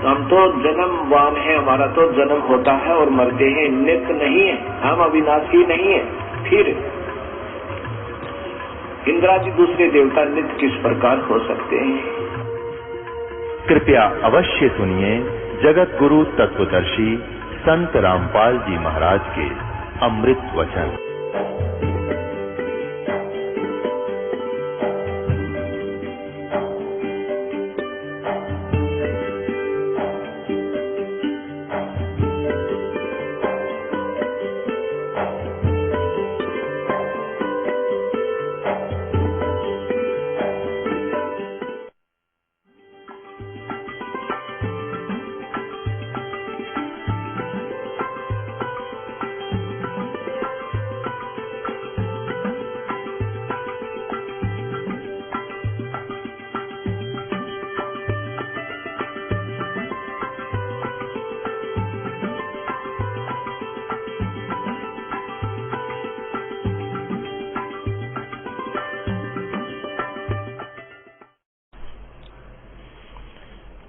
हम तो जन्मवान है, हमारा तो जन्म होता है और मरते हैं, नित्य नहीं है, हम अविनाशी नहीं है। फिर इंद्रादि दूसरे देवता नित्य किस प्रकार हो सकते हैं? कृपया अवश्य सुनिए जगत गुरु तत्वदर्शी संत रामपाल जी महाराज के अमृत वचन।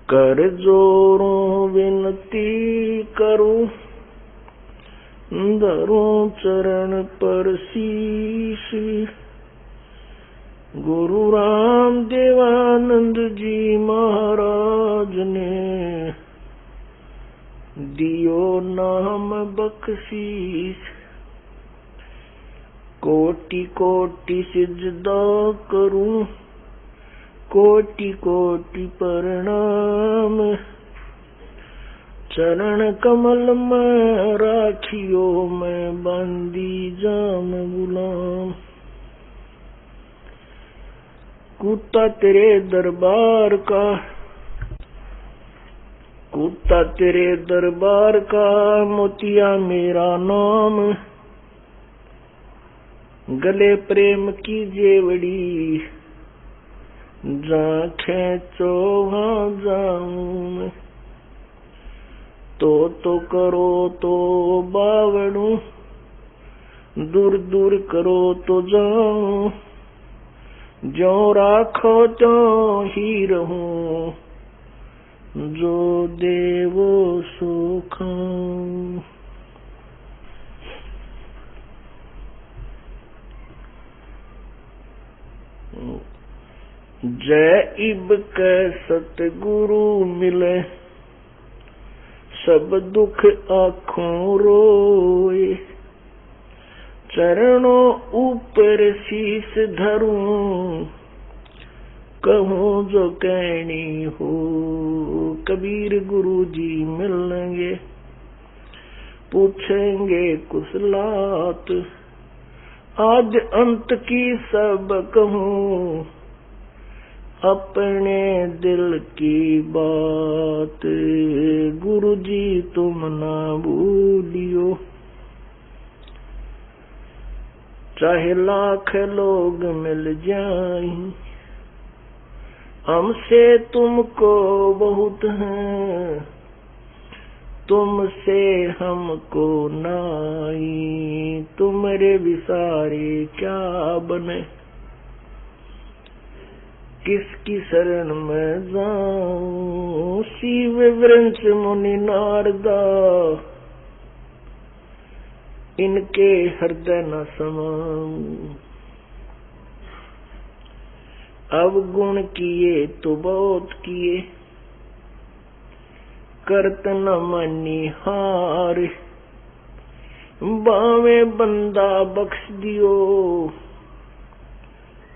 कर जोरों विनती करूं, धरूं चरण पर शीश। गुरु राम देवानंद जी महाराज ने दियो नाम बख्शीश। कोटि कोटि सिजदा करूं, कोटि कोटि प्रणाम। चरण कमल में राखियो, मैं बंदी जाम गुलाम। कूता तेरे दरबार का, कूता तेरे दरबार का, मोतिया मेरा नाम। गले प्रेम की जेवड़ी, जहाँ खेचो वहाँ जाऊं मैं। तो करो तो बावड़ू, दूर दूर करो तो जाऊं। जो राखो तो ही रहूं, जो देवो सो खाऊं। जय इब के सतगुरु मिले, सब दुख आँखों रोए। चरणों ऊपर शीस धरूं, कहूँ जो कहनी हो। कबीर गुरु जी मिलेंगे, पूछेंगे कुशलात। आज अंत की सब कहूँ, अपने दिल की बात। गुरु जी तुम ना भूलियो, चाहे लाख लोग मिल जाएं, हमसे तुमको बहुत है, तुमसे हमको नाई। तुम्हारे विसारे क्या बने, किसकी शरण में जाऊं। शिव वृंश मुनि नारदा, इनके हृदय न समाऊं। अवगुण किए तो बहुत किए, करत न मनी हार। बावे बंदा बख्श दियो,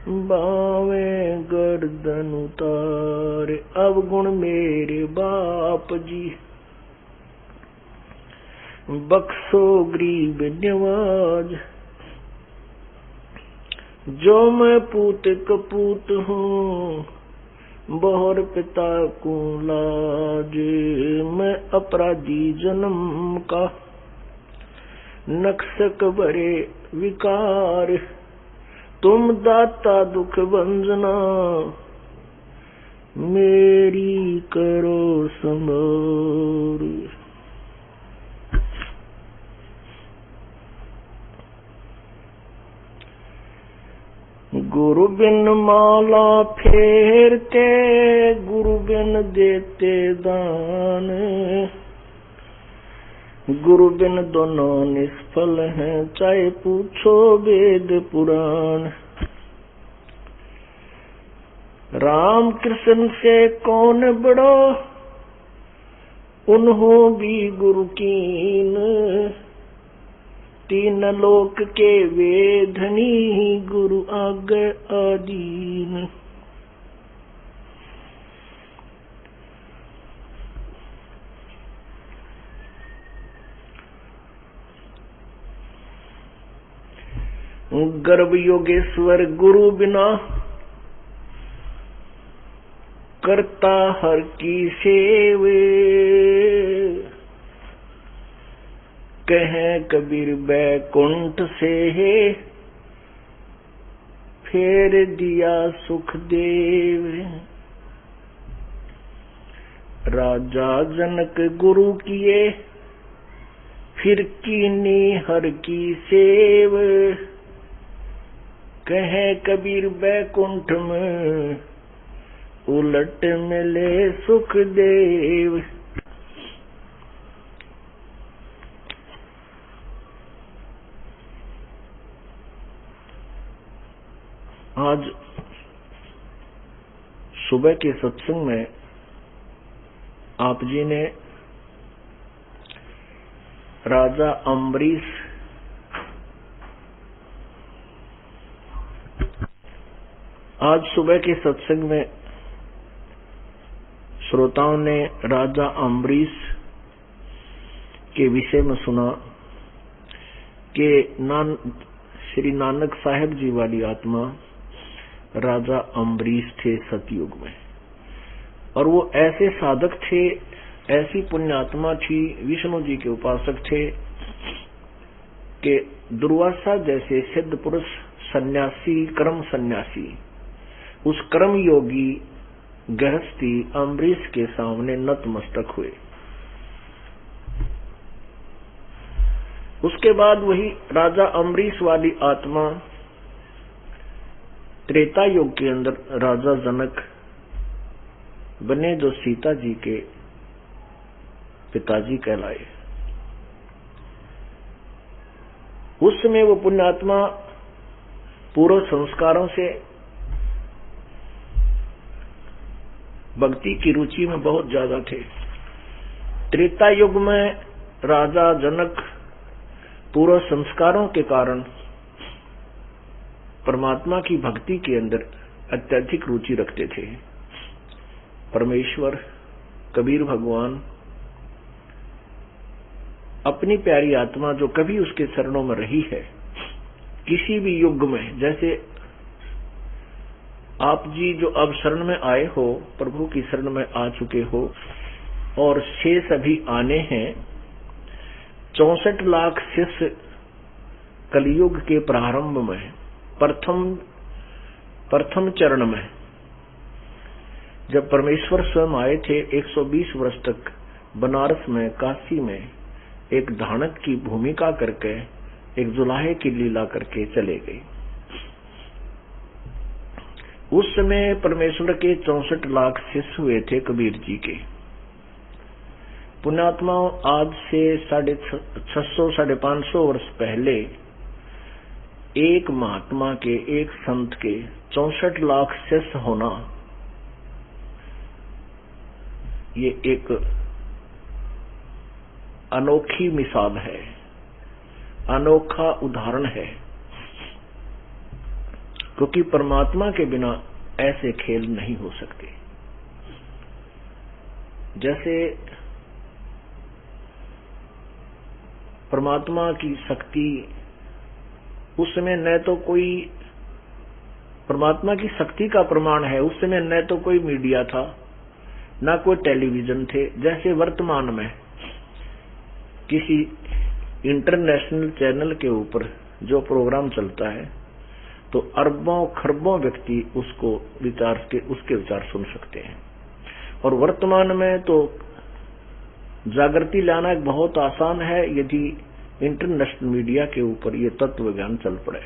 बावे गर्दन उतार। अवगुण मेरे बाप जी, बख्शो गरीब नवाज। जो मैं पूत कपूत हूँ, बहुर पिता को लाज। मैं अपराधी जन्म का, नक्सक भरे विकार। तुम दाता दुख भंजना, मेरी करो संभार। गुरु बिन माला फेरते, गुरु बिन बिन देते दान, गुरु बिन दोनों निष्फल हैं, चाहे पूछो वेद पुराण। राम कृष्ण से कौन बड़ो, उन्हों भी गुरु कीन, तीन लोक के वे धनी, गुरु आगे आदीन। गर्भ योगेश्वर गुरु बिना, करता हर की सेवे, कहे कबीर बैकुंठ से फेर दिया सुख देव। राजा जनक गुरु किए, फिर कीनी हर की सेव, कहे कबीर बैकुंठ में उलट मिले सुख देव। आज सुबह के सत्संग में आप जी ने राजा अम्बरीश आज सुबह के सत्संग में श्रोताओं ने राजा अम्बरीश के विषय में सुना कि श्री नानक साहेब जी वाली आत्मा राजा अम्बरीश थे सतयुग में, और वो ऐसे साधक थे, ऐसी पुण्यात्मा थी, विष्णु जी के उपासक थे कि दुर्वासा जैसे सिद्ध पुरुष सन्यासी, कर्म सन्यासी, उस कर्म योगी गृहस्थी अम्बरीश के सामने नतमस्तक हुए। उसके बाद वही राजा अम्बरीश वाली आत्मा त्रेता युग के अंदर राजा जनक बने, जो सीता जी के पिताजी कहलाए। उस समय वो पुण्यात्मा पूर्व संस्कारों से भक्ति की रुचि में बहुत ज्यादा थे। त्रेता युग में राजा जनक पूर्व संस्कारों के कारण परमात्मा की भक्ति के अंदर अत्यधिक रुचि रखते थे। परमेश्वर कबीर भगवान अपनी प्यारी आत्मा जो कभी उसके चरणों में रही है, किसी भी युग में, जैसे आप जी जो अब शरण में आए हो, प्रभु की शरण में आ चुके हो, और शेष अभी आने हैं। 64 लाख शिष्य कलयुग के प्रारंभ में प्रथम चरण में जब परमेश्वर स्वयं आए थे, 120 वर्ष तक बनारस में, काशी में एक धानक की भूमिका करके, एक जुलाहे की लीला करके चले गए। उस समय परमेश्वर के 64 लाख शिष्य हुए थे कबीर जी के। पुण्यात्माओं, आज से 650-550 वर्ष पहले एक महात्मा के, एक संत के 64 लाख शिष्य होना, ये एक अनोखी मिसाल है, अनोखा उदाहरण है, क्योंकि परमात्मा के बिना ऐसे खेल नहीं हो सकते। जैसे परमात्मा की शक्ति, उस समय न तो कोई परमात्मा की शक्ति का प्रमाण है, उस समय न तो कोई मीडिया था, न कोई टेलीविजन थे। जैसे वर्तमान में किसी इंटरनेशनल चैनल के ऊपर जो प्रोग्राम चलता है, तो अरबों खरबों व्यक्ति उसके विचार सुन सकते हैं। और वर्तमान में तो जागृति लाना बहुत आसान है यदि इंटरनेशनल मीडिया के ऊपर ये तत्व ज्ञान चल पड़े।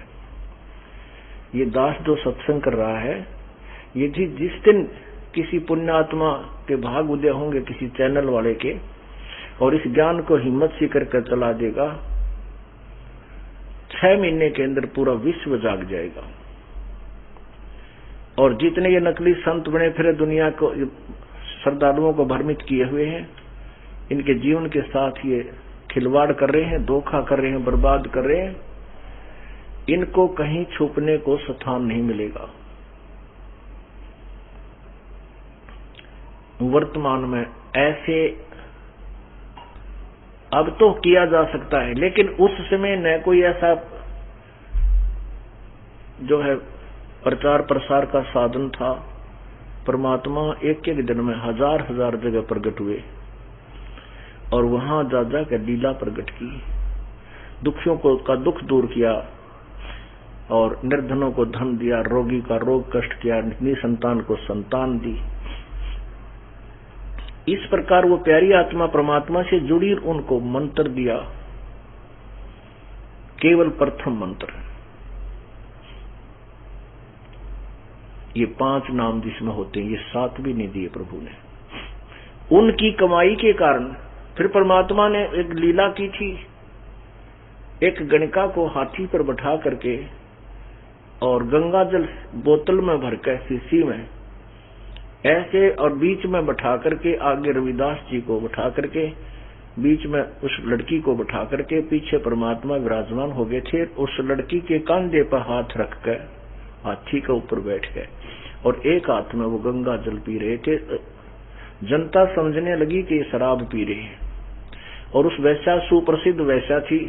ये दास जो सत्संग कर रहा है, यदि जिस दिन किसी पुण्यात्मा के भाग उदय होंगे, किसी चैनल वाले के, और इस ज्ञान को हिम्मत से करके चला देगा। 6 महीने के अंदर पूरा विश्व जाग जाएगा। और जितने ये नकली संत बने फिर दुनिया को, श्रद्धालुओं को भ्रमित किए हुए हैं, इनके जीवन के साथ ये खिलवाड़ कर रहे हैं, धोखा कर रहे हैं, बर्बाद कर रहे हैं, इनको कहीं छुपने को स्थान नहीं मिलेगा। वर्तमान में ऐसे अब तो किया जा सकता है, लेकिन उस समय न कोई ऐसा जो है प्रचार प्रसार का साधन था। परमात्मा एक एक दिन में हजार हजार जगह प्रकट हुए और वहां जा जाकर लीला प्रकट की, दुखियों को का दुख दूर किया और निर्धनों को धन दिया, रोगी का रोग कष्ट किया, निसंतान को संतान दी। इस प्रकार वो प्यारी आत्मा परमात्मा से जुड़ी, उनको मंत्र दिया, केवल प्रथम मंत्र। ये 5 नाम जिसमें होते हैं, ये 7 भी नहीं दिए प्रभु ने। उनकी कमाई के कारण फिर परमात्मा ने एक लीला की थी, एक गणिका को हाथी पर बैठा करके और गंगा जल बोतल में भरकर शीशी में ऐसे, और बीच में बैठा करके, आगे रविदास जी को बैठा करके, बीच में उस लड़की को बैठा करके, पीछे परमात्मा विराजमान हो गए थे। उस लड़की के कंधे पर हाथ रखकर हाथी के ऊपर बैठ गए और एक हाथ में वो गंगा जल पी रहे थे। जनता समझने लगी कि ये शराब पी रहे हैं, और उस वैश्या, सुप्रसिद्ध वैश्या थी,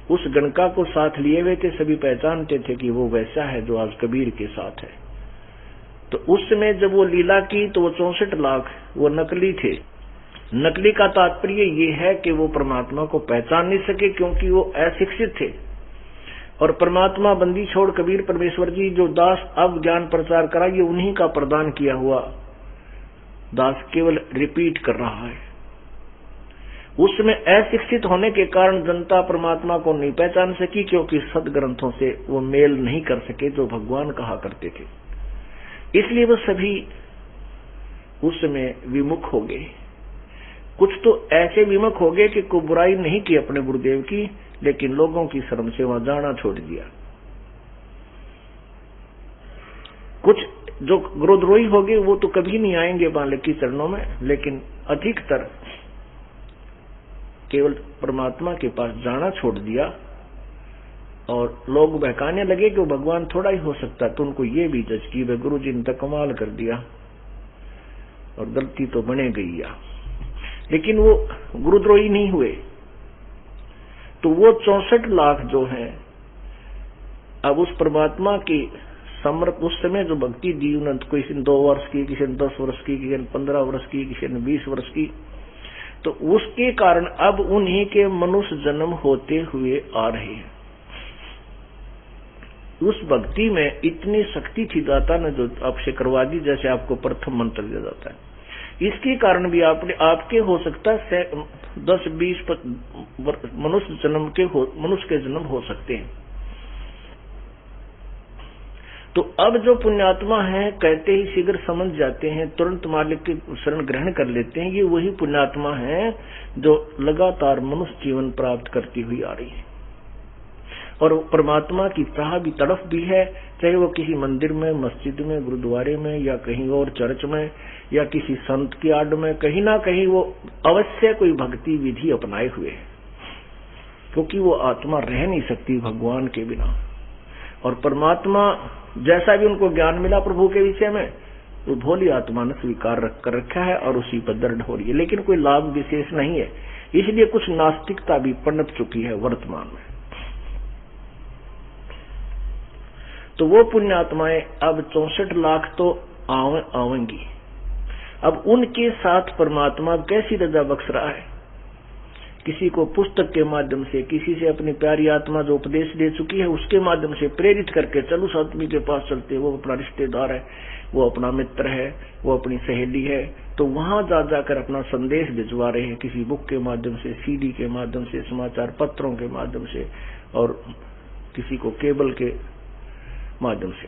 उस गणका को साथ लिए हुए थे। सभी पहचानते थे कि वो वैश्या है जो आज कबीर के साथ है। तो उस समय जब वो लीला की तो वो 64 लाख वो नकली थे। नकली का तात्पर्य ये है कि वो परमात्मा को पहचान नहीं सके, क्योंकि वो अशिक्षित थे। और परमात्मा बंदी छोड़ कबीर परमेश्वर जी जो दास अब ज्ञान प्रचार करा, ये उन्हीं का प्रदान किया हुआ दास केवल रिपीट कर रहा है। उसमें अशिक्षित होने के कारण जनता परमात्मा को नहीं पहचान सकी, क्योंकि सदग्रंथों से वो मेल नहीं कर सके जो भगवान कहा करते थे। इसलिए वो सभी उस समय विमुख हो गए। कुछ तो ऐसे विमुख हो गए कि कोई बुराई नहीं की अपने गुरुदेव की, लेकिन लोगों की शर्म से वहां जाना छोड़ दिया। कुछ जो गुरुद्रोही हो गए वो तो कभी नहीं आएंगे मालिक की चरणों में, लेकिन अधिकतर केवल परमात्मा के पास जाना छोड़ दिया। और लोग बहकाने लगे कि वो भगवान थोड़ा ही हो सकता है। तो उनको ये भी जज की वे गुरु जी ने तो कमाल कर दिया और गलती तो बने गई या, लेकिन वो गुरुद्रोही नहीं हुए। तो वो 64 लाख जो हैं, अब उस परमात्मा की समर्थ उस समय जो भक्ति दी उन्होंने, किसी ने 2 वर्ष की, किसी ने 10 वर्ष की, किसी ने 15 वर्ष की, किसी ने 20 वर्ष की, तो उसके कारण अब उन्हीं के मनुष्य जन्म होते हुए आ रहे हैं। उस भक्ति में इतनी शक्ति थी दाता ने जो आपसे करवा दी, जैसे आपको प्रथम मंत्र दिया जाता है। इसके कारण भी आपके हो सकता है 10-20 मनुष्य के जन्म हो सकते हैं। तो अब जो पुण्यात्मा है कहते ही शीघ्र समझ जाते हैं, तुरंत मालिक की शरण ग्रहण कर लेते हैं। ये वही पुण्यात्मा है जो लगातार मनुष्य जीवन प्राप्त करती हुई आ रही है। और परमात्मा की चाह भी तड़फ भी है, चाहे वो किसी मंदिर में, मस्जिद में, गुरुद्वारे में, या कहीं और चर्च में, या किसी संत की आड़ में, कहीं ना कहीं वो अवश्य कोई भक्ति विधि अपनाए हुए है, क्योंकि वो आत्मा रह नहीं सकती भगवान के बिना। और परमात्मा जैसा भी उनको ज्ञान मिला प्रभु के विषय में, वो भोली आत्मा ने स्वीकार कर रखा है और उसी पर दृढ़ हो रही है, लेकिन कोई लाभ विशेष नहीं है। इसलिए कुछ नास्तिकता भी पनप चुकी है वर्तमान में। तो वो पुण्यात्माएं अब 64 लाख तो आवेंगी। अब उनके साथ परमात्मा कैसी रजा बख्श रहा है, किसी को पुस्तक के माध्यम से, किसी से अपनी प्यारी आत्मा जो उपदेश दे चुकी है उसके माध्यम से प्रेरित करके, चलो उस आदमी के पास चलते, वो अपना रिश्तेदार है, वो अपना मित्र है, वो अपनी सहेली है, तो वहां जा जाकर अपना संदेश भिजवा रहे हैं, किसी बुक के माध्यम से, सीडी के माध्यम से, समाचार पत्रों के माध्यम से, और किसी को केबल के माध्यम से।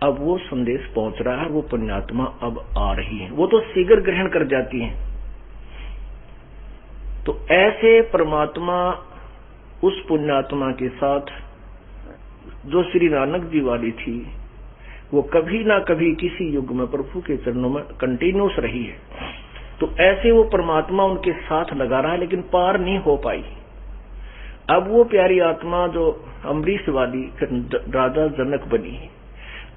अब वो संदेश पहुंच रहा है, वो पुण्यात्मा अब आ रही है, वो तो शीघ्र ग्रहण कर जाती हैं। तो ऐसे परमात्मा उस पुण्यात्मा के साथ जो श्री नानक जी वाली थी, वो कभी ना कभी किसी युग में प्रभु के चरणों में कंटिन्यूस रही है। तो ऐसे वो परमात्मा उनके साथ लगा रहा है, लेकिन पार नहीं हो पाई। अब वो प्यारी आत्मा जो अम्बरीश वाली राजा जनक बनी,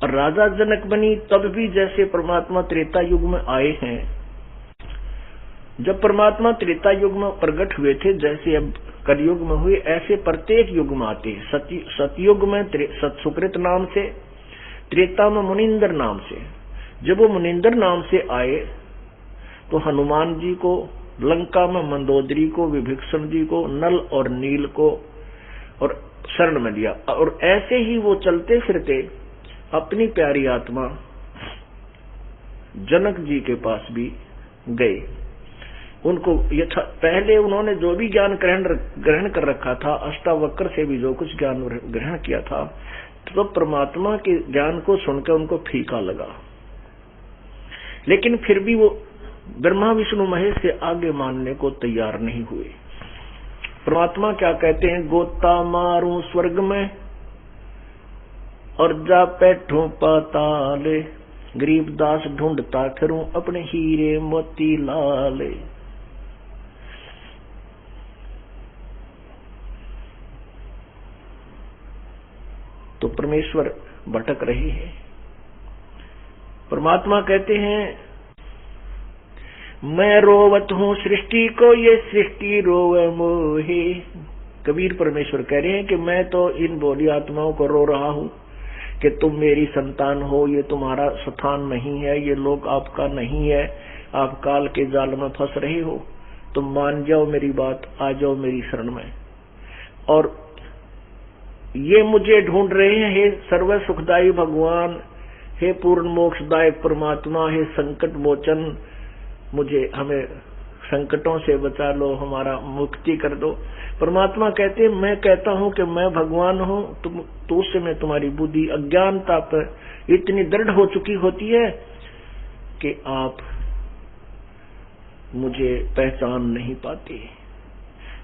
और राजा जनक बनी तब भी जैसे परमात्मा त्रेता युग में आए हैं, जब परमात्मा त्रेता युग में प्रकट हुए थे, जैसे अब कलयुग में हुए, ऐसे प्रत्येक युग में आते हैं। सतयुग में सतसुकृत नाम से, त्रेता में मुनिंदर नाम से। जब वो मुनिंदर नाम से आए तो हनुमान जी को लंका में मंदोदरी को, विभीषण जी को, नल और नील को और शरण में लिया। और ऐसे ही वो चलते फिरते अपनी प्यारी आत्मा जनक जी के पास भी गए। उनको पहले उन्होंने जो भी ज्ञान ग्रहण कर रखा था, अष्टावक्र से भी जो कुछ ज्ञान ग्रहण किया था, तो परमात्मा के ज्ञान को सुनकर उनको फीका लगा। लेकिन फिर भी वो ब्रह्मा विष्णु महेश से आगे मानने को तैयार नहीं हुए। परमात्मा क्या कहते हैं, गोता मारूं स्वर्ग में और जा बैठूं पाताले, गरीबदास ढूंढता फिरूं अपने हीरे मोती लाले। तो परमेश्वर भटक रहे हैं। परमात्मा कहते हैं, मैं रोवत हूं सृष्टि को, ये सृष्टि रोवे मोहे। कबीर परमेश्वर कह रहे हैं कि मैं तो इन भोली आत्माओं को रो रहा हूं कि तुम मेरी संतान हो, ये तुम्हारा स्थान नहीं है, ये लोक आपका नहीं है, आप काल के जाल में फंस रहे हो, तुम मान जाओ मेरी बात, आ जाओ मेरी शरण में। और ये मुझे ढूंढ रहे हैं, हे सर्व सुखदायी भगवान, हे पूर्ण मोक्षदायक परमात्मा, हे संकट मोचन, हमें संकटों से बचा लो, हमारा मुक्ति कर दो। परमात्मा कहते हैं, मैं कहता हूं कि मैं भगवान हूं, तो उससे में तुम्हारी बुद्धि अज्ञानता पर इतनी दृढ़ हो चुकी होती है कि आप मुझे पहचान नहीं पाते।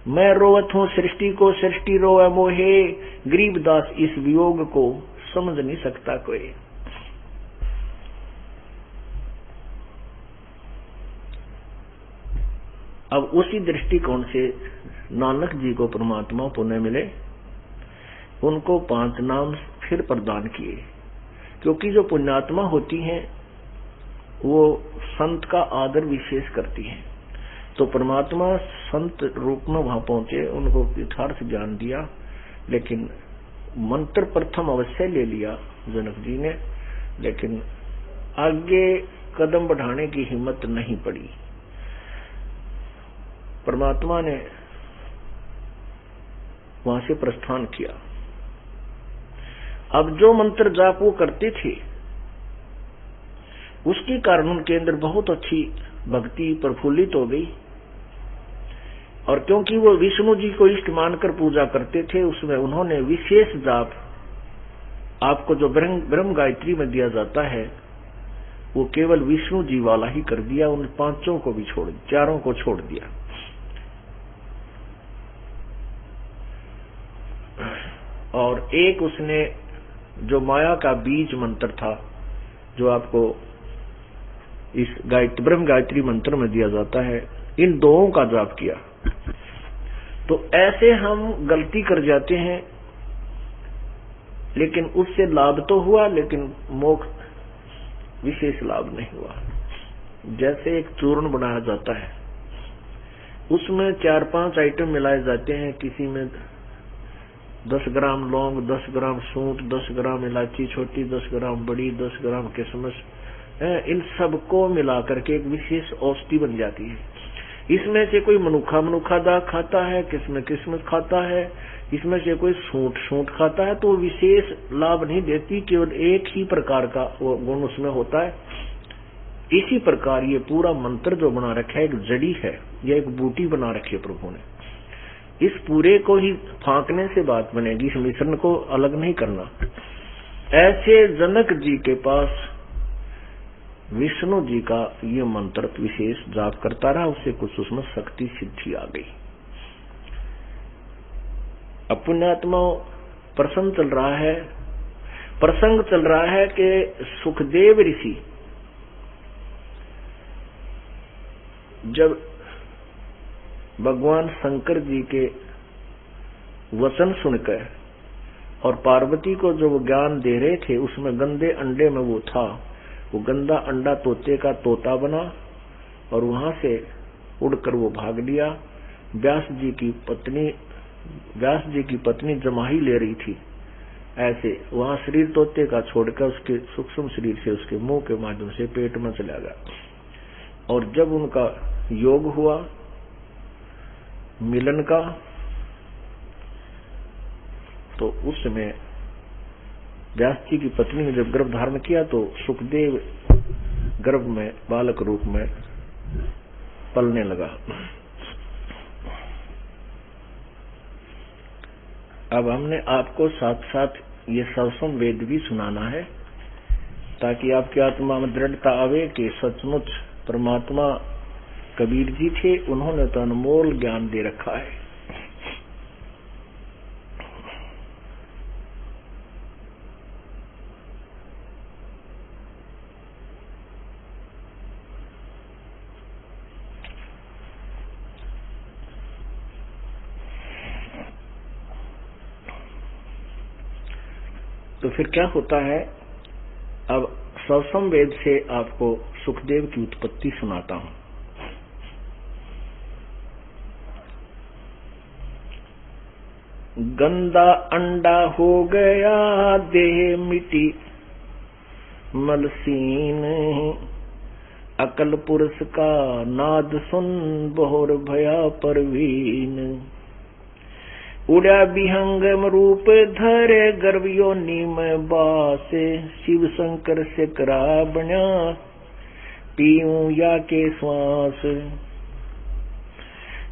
मैं रोवत हूं सृष्टि को, सृष्टि रोवे मोहे, गरीबदास इस वियोग को समझ नहीं सकता कोई। अब उसी दृष्टिकोण से नानक जी को परमात्मा पुण्य मिले, उनको 5 नाम फिर प्रदान किए। क्योंकि जो पुण्यात्मा होती हैं वो संत का आदर विशेष करती हैं। तो परमात्मा संत रूप में वहां पहुंचे, उनको यथार्थ ज्ञान दिया, लेकिन मंत्र प्रथम अवश्य ले लिया जनक जी ने, लेकिन आगे कदम बढ़ाने की हिम्मत नहीं पड़ी। परमात्मा ने वहां से प्रस्थान किया। अब जो मंत्र जाप वो करते थे, उसके कारण उनके अंदर बहुत अच्छी भक्ति प्रफुल्लित हो गई। और क्योंकि वो विष्णु जी को इष्ट मानकर पूजा करते थे, उसमें उन्होंने विशेष जाप, आपको जो ब्रह्म गायत्री में दिया जाता है, वो केवल विष्णु जी वाला ही कर दिया। उन 5 को भी छोड़, 4 को छोड़ दिया। और एक उसने जो माया का बीज मंत्र था, जो आपको इस ब्रह्म गायत्री मंत्र में दिया जाता है, इन 2 का जाप किया। तो ऐसे हम गलती कर जाते हैं, लेकिन उससे लाभ तो हुआ, लेकिन मोक्ष विशेष लाभ नहीं हुआ। जैसे एक चूर्ण बनाया जाता है, उसमें 4-5 आइटम मिलाए जाते हैं। किसी में 10 ग्राम लौंग, 10 ग्राम सूंठ, 10 ग्राम इलायची छोटी, 10 ग्राम बड़ी, 10 ग्राम किशमिश, इन सबको मिलाकर के एक विशेष औषधि बन जाती है। इसमें से कोई मनुखा दाग खाता है, किसमें किस्मत खाता है, इसमें से कोई सूंठ खाता है, तो विशेष लाभ नहीं देती, केवल एक ही प्रकार का वो गुण उसमें होता है। इसी प्रकार ये पूरा मंत्र जो बना रखा है, एक जड़ी है, यह एक बूटी बना रखी है प्रभु ने। इस पूरे को ही फांकने से बात बनेगी, इस मिश्रण को अलग नहीं करना। ऐसे जनक जी के पास विष्णु जी का ये मंत्र विशेष जाप करता रहा, उससे कुछ उसमें शक्ति सिद्धि आ गई। अब पुण्यात्मा प्रसंग चल रहा है कि सुखदेव ऋषि जब भगवान शंकर जी के वचन सुनकर और पार्वती को जो वो ज्ञान दे रहे थे, उसमें गंदे अंडे में वो था, वो गंदा अंडा तोते का तोता बना और वहां से उड़कर वो भाग लिया। व्यास जी की पत्नी जमाही ले रही थी, ऐसे वहां शरीर तोते का छोड़कर उसके सूक्ष्म शरीर से उसके मुंह के माध्यम से पेट में चला गया। और जब उनका योग हुआ मिलन का, तो उस समय व्यास जी की पत्नी ने जब गर्भ धारण किया तो सुखदेव गर्भ में बालक रूप में पलने लगा। अब हमने आपको साथ साथ ये सरसम वेद भी सुनाना है, ताकि आपकी आत्मा में दृढ़ता आवे कि सचमुच परमात्मा कबीर जी थे, उन्होंने तो अनमोल ज्ञान दे रखा है। तो फिर क्या होता है, अब सरसम वेद से आपको सुखदेव की उत्पत्ति सुनाता हूं। गंदा अंडा हो गया देह मिटी मलसीन, अकल पुरुष का नाद सुन बहुर भया परवीन। उड़ा विहंगम रूप धरे गर्भ योनि में बासे, शिव शंकर से करा बना पीऊं या के श्वास।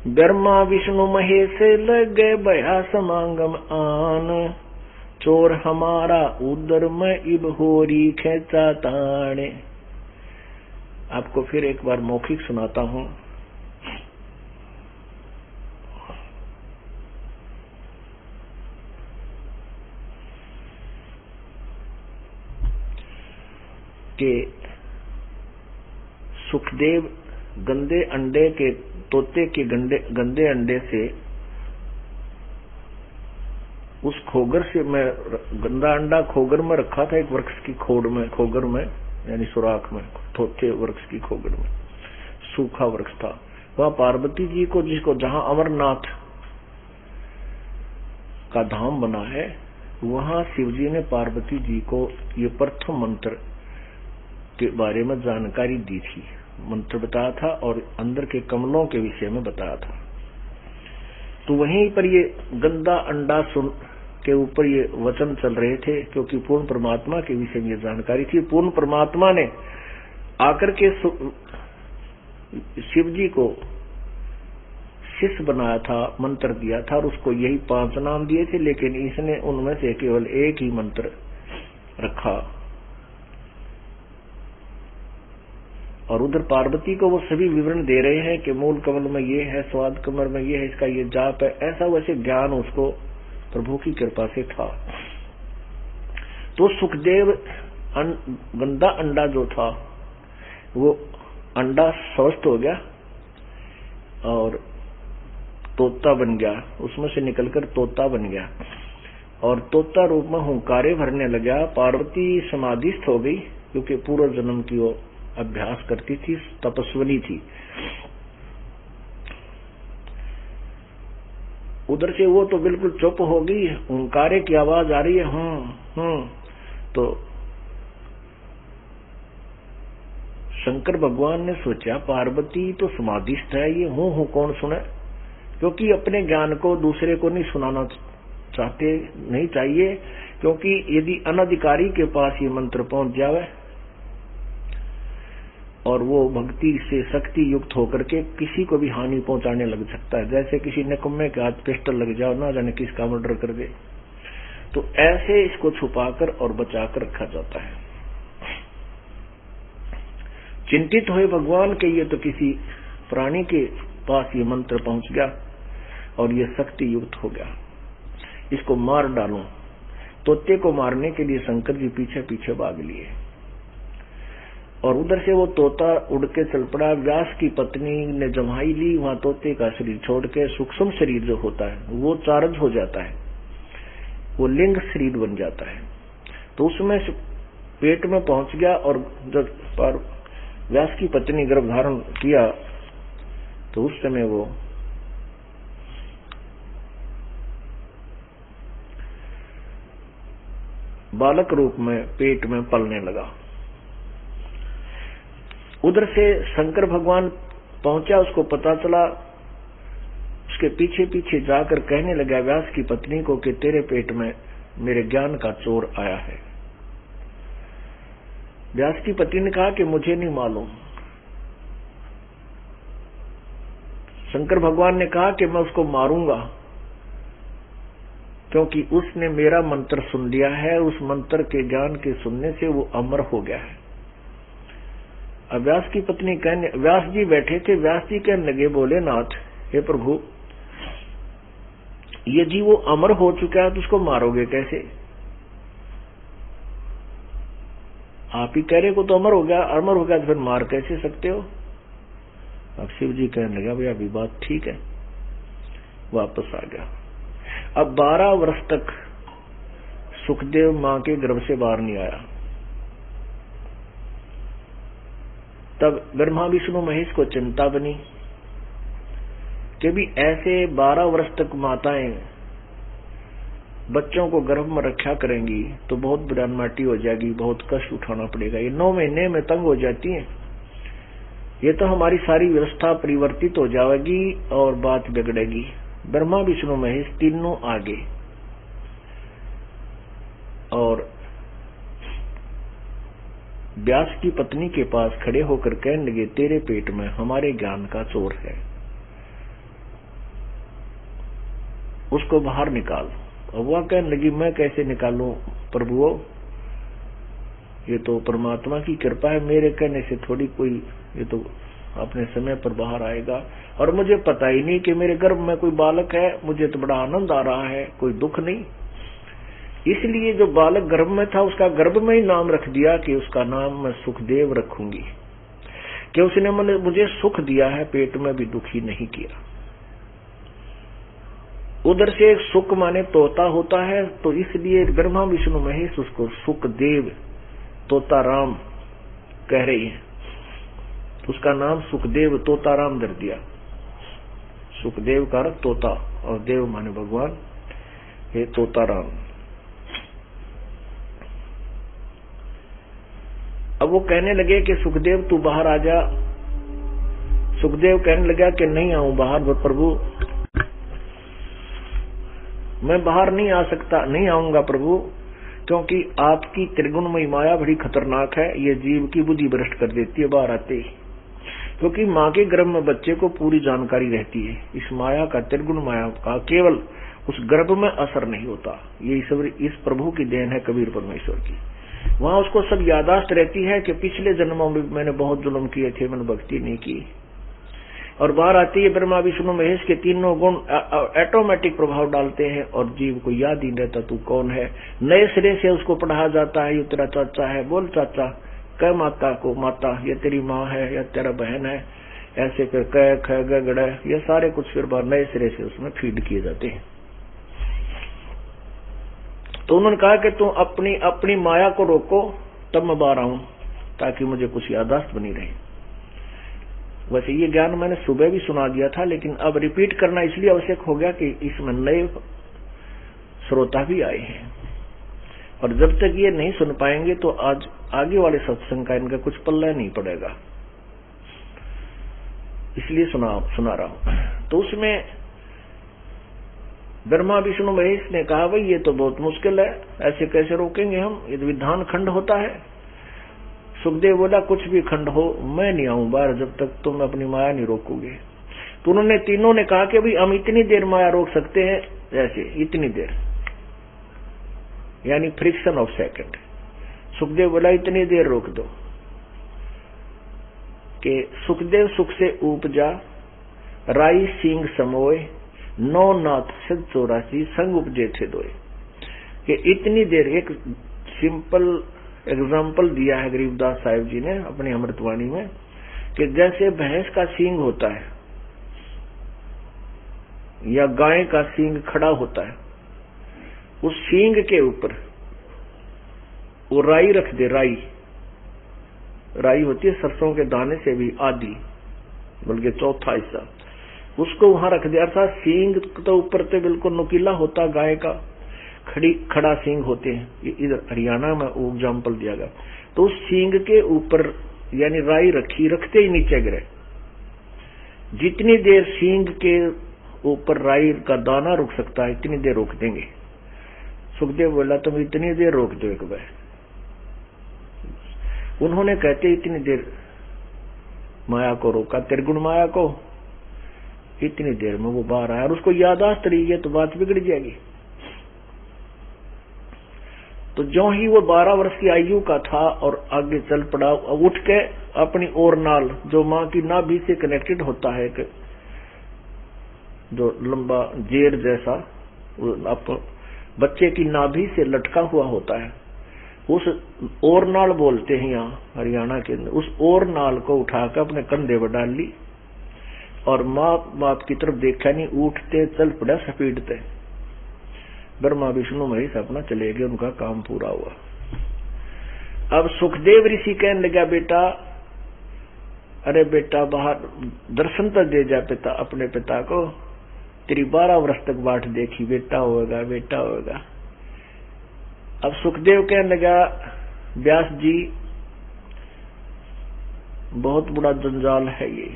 ब्रह्मा विष्णु महेश लगे भया समागम आन, चोर हमारा उदर में इब होरी खेचा ताने। आपको फिर एक बार मौखिक सुनाता हूं। कि सुखदेव गंदे अंडे के तोते के गंदे अंडे से उस खोगर से, मैं गंदा अंडा खोगर में रखा था एक वृक्ष की खोड़ में, खोगर में यानी सुराख में, तोते वृक्ष की खोगर में, सूखा वृक्ष था। वहां पार्वती जी को, जिसको जहां अमरनाथ का धाम बना है, वहां शिवजी ने पार्वती जी को ये प्रथम मंत्र के बारे में जानकारी दी थी, मंत्र बताया था और अंदर के कमलों के विषय में बताया था। तो वहीं पर ये गंदा अंडा सुन के ऊपर ये वचन चल रहे थे, क्योंकि पूर्ण परमात्मा के विषय में ये जानकारी थी। पूर्ण परमात्मा ने आकर के शिव जी को शिष्य बनाया था, मंत्र दिया था और उसको यही 5 नाम दिए थे, लेकिन इसने उनमें से केवल एक ही मंत्र रखा। और उधर पार्वती को वो सभी विवरण दे रहे हैं कि मूल कमल में ये है, स्वाद कमल में ये है, इसका ये जाप है, ऐसा वैसे ज्ञान उसको प्रभु की कृपा से था। तो सुखदेव गंदा अंडा जो था वो अंडा स्वस्थ हो गया और तोता बन गया, उसमें से निकलकर तोता बन गया और तोता रूप में हुंकारे भरने लगा। पार्वती समाधिस्थ हो गई, क्योंकि पूर्व जन्म की वो अभ्यास करती थी, तपस्विनी थी। उधर से वो तो बिल्कुल चुप हो गई, हुंकारे की आवाज आ रही है, तो शंकर भगवान ने सोचा पार्वती तो समाधिस्थ है, ये हूं कौन सुने, क्योंकि अपने ज्ञान को दूसरे को नहीं सुनाना चाहते, नहीं चाहिए, क्योंकि यदि अनधिकारी के पास ये मंत्र पहुंच जावे और वो भक्ति से शक्ति युक्त होकर के किसी को भी हानि पहुंचाने लग सकता है। जैसे किसी निकम्मे के हाथ पिस्टल लग जाओ, ना जाने किसका मर्डर कर दे। तो ऐसे इसको छुपाकर और बचाकर रखा जाता है। चिंतित हुए भगवान के ये तो किसी प्राणी के पास ये मंत्र पहुंच गया और ये शक्ति युक्त हो गया, इसको मार डालूं। तोते को मारने के लिए शंकर जी पीछे पीछे भाग लिए और उधर से वो तोता उड़ के चल पड़ा। व्यास की पत्नी ने जमाई ली, वहां तोते का शरीर छोड़ के सूक्ष्म शरीर जो होता है वो चार्ज हो जाता है, वो लिंग शरीर बन जाता है। तो उसमें पेट में पहुंच गया और जब पर व्यास की पत्नी गर्भ धारण किया तो उस समय वो बालक रूप में पेट में पलने लगा। उधर से शंकर भगवान पहुंचा, उसको पता चला, उसके पीछे पीछे जाकर कहने लगा व्यास की पत्नी को कि तेरे पेट में मेरे ज्ञान का चोर आया है। व्यास की पत्नी ने कहा कि मुझे नहीं मालूम। शंकर भगवान ने कहा कि मैं उसको मारूंगा क्योंकि उसने मेरा मंत्र सुन लिया है, उस मंत्र के ज्ञान के सुनने से वो अमर हो गया है। अब व्यास की पत्नी कहने, व्यास जी बैठे थे, व्यास जी कहने लगे, बोले नाथ हे प्रभु, ये जी वो अमर हो चुका है तो उसको मारोगे कैसे? आप ही कह रहे को तो अमर हो गया तो फिर मार कैसे सकते हो? अब शिव जी कहने लगा भाई अभी बात ठीक है, वापस आ गया। अब 12 वर्ष तक सुखदेव मां के गर्भ से बाहर नहीं आया। तब ब्रह्मा विष्णु महेश को चिंता बनी कि भी ऐसे 12 वर्ष तक माताएं बच्चों को गर्भ में रखा करेंगी तो बहुत बिरानमाटी हो जाएगी, बहुत कष्ट उठाना पड़ेगा। ये 9 महीने में तंग हो जाती हैं, ये तो हमारी सारी व्यवस्था परिवर्तित हो जाएगी और बात बिगड़ेगी। ब्रह्मा विष्णु महेश तीनों आगे और व्यास की पत्नी के पास खड़े होकर कहने लगे तेरे पेट में हमारे ज्ञान का चोर है, उसको बाहर निकाल। और वह कहने लगी मैं कैसे निकालूं प्रभु, ये तो परमात्मा की कृपा है, मेरे कहने से थोड़ी कोई, ये तो अपने समय पर बाहर आएगा। और मुझे पता ही नहीं कि मेरे गर्भ में कोई बालक है, मुझे तो बड़ा आनंद आ रहा है, कोई दुख नहीं। इसलिए जो बालक गर्भ में था उसका गर्भ में ही नाम रख दिया कि उसका नाम मैं सुखदेव रखूंगी, कि उसने मुझे सुख दिया है, पेट में भी दुखी नहीं किया। उधर से सुख माने तोता होता है, तो इसलिए ब्रह्मा विष्णु महेश उसको सुखदेव तोता राम कह रही है, तो उसका नाम सुखदेव तोता राम धर दिया। सुखदेव का अर्थ तोता और देव माने भगवान, हे तोता राम। अब वो कहने लगे कि सुखदेव तू बाहर आ जा। सुखदेव कहने लगा कि नहीं आऊं बाहर प्रभु, मैं बाहर नहीं आ सकता, नहीं आऊंगा प्रभु, क्योंकि आपकी त्रिगुणमयी माया बड़ी खतरनाक है, ये जीव की बुद्धि भ्रष्ट कर देती है बाहर आते ही। क्योंकि माँ के गर्भ में बच्चे को पूरी जानकारी रहती है, इस माया का, त्रिगुण माया का केवल उस गर्भ में असर नहीं होता। ये इस प्रभु की देन है, कबीर परमेश्वर की। वहां उसको सब यादाश्त रहती है कि पिछले जन्मों में मैंने बहुत जुल्म किए थे, मैंने भक्ति नहीं की। और बाहर आते ही ब्रह्मा विष्णु महेश के तीनों गुण ऑटोमेटिक प्रभाव डालते हैं और जीव को याद ही रहता तू कौन है। नए सिरे से उसको पढ़ाया जाता है, ये तेरा चाचा है, बोल चाचा, कह माता को माता, ये तेरी माँ है या तेरा बहन है, ऐसे फिर कह ख गड़, ये सारे कुछ फिर बार नए सिरे से उसमें फीड किए जाते हैं। तो उन्होंने कहा कि तुम अपनी माया को रोको, तब मैं बाहर आऊं ताकि मुझे कुछ याददाश्त बनी रहे। वैसे ये ज्ञान मैंने सुबह भी सुना दिया था, लेकिन अब रिपीट करना इसलिए आवश्यक हो गया कि इसमें नए श्रोता भी आए हैं, और जब तक ये नहीं सुन पाएंगे तो आज आगे वाले सत्संग का इनका कुछ पल्ला नहीं पड़ेगा, इसलिए सुना रहा हूं। तो उसमें ब्रह्मा विष्णु महेश ने कहा भाई ये तो बहुत मुश्किल है, ऐसे कैसे रोकेंगे हम, ये तो विधान खंड होता है। सुखदेव बोला कुछ भी खंड हो, मैं नहीं आऊं बाहर जब तक तुम अपनी माया नहीं रोकोगे। तो उन्होंने तीनों ने कहा कि भाई हम इतनी देर माया रोक सकते हैं, जैसे इतनी देर। यानी फ्रिक्शन ऑफ सेकंड। सुखदेव बोला इतनी देर रोक दो कि सुखदेव सुख से उपजा राई सिंह समोए 9 नाथ 84 संग उपजे थे दोए। कि इतनी देर, एक सिंपल एग्जाम्पल दिया है गरीबदास साहिब जी ने अपनी अमृतवाणी में कि जैसे भैंस का सींग होता है या गाय का सींग खड़ा होता है, उस सींग के ऊपर वो राई रख दे। राई होती है सरसों के दाने से भी आधी, बल्कि चौथा हिस्सा, उसको वहां रख दे। अर्थात सींग तो ऊपर तो बिल्कुल नुकीला होता, गाय का खड़ा सींग होते हैं। इधर हरियाणा में वो एग्जाम्पल दिया गया। तो उस सींग के ऊपर यानी राई रखी, रखते ही नीचे गिरे। जितनी देर सींग के ऊपर राई का दाना रुक सकता है इतनी देर रोक देंगे। सुखदेव बोला तुम इतनी देर रोक दो एक बार। उन्होंने कहते इतनी देर माया को रोका, त्रिगुण माया को। इतनी देर में वो बाहर आया और उसको यादाश्त रही है तो बात बिगड़ जाएगी। तो जो ही वो 12 वर्ष की आयु का था और आगे चल पड़ा, उठ के अपनी ओर नाल जो मां की नाभि से कनेक्टेड होता है, जो लंबा जेर जैसा आप बच्चे की नाभि से लटका हुआ होता है, उस ओर नाल बोलते हैं यहाँ हरियाणा के अंदर। उस ओर नाल को उठाकर अपने कंधे पर डाल ली और माँ बाप की तरफ देखा नहीं, उठते चल पड़ा स्पीडते। ब्रह्मा विष्णु महेश अपना चले गए, उनका काम पूरा हुआ। अब सुखदेव ऋषि कहने लगा बेटा, अरे बेटा बाहर दर्शन तो दे जा पिता, अपने पिता को। तेरी 12 वर्ष तक बाट देखी, बेटा होगा बेटा होगा। अब सुखदेव कहने लगा व्यास जी बहुत बड़ा जंजाल है ये,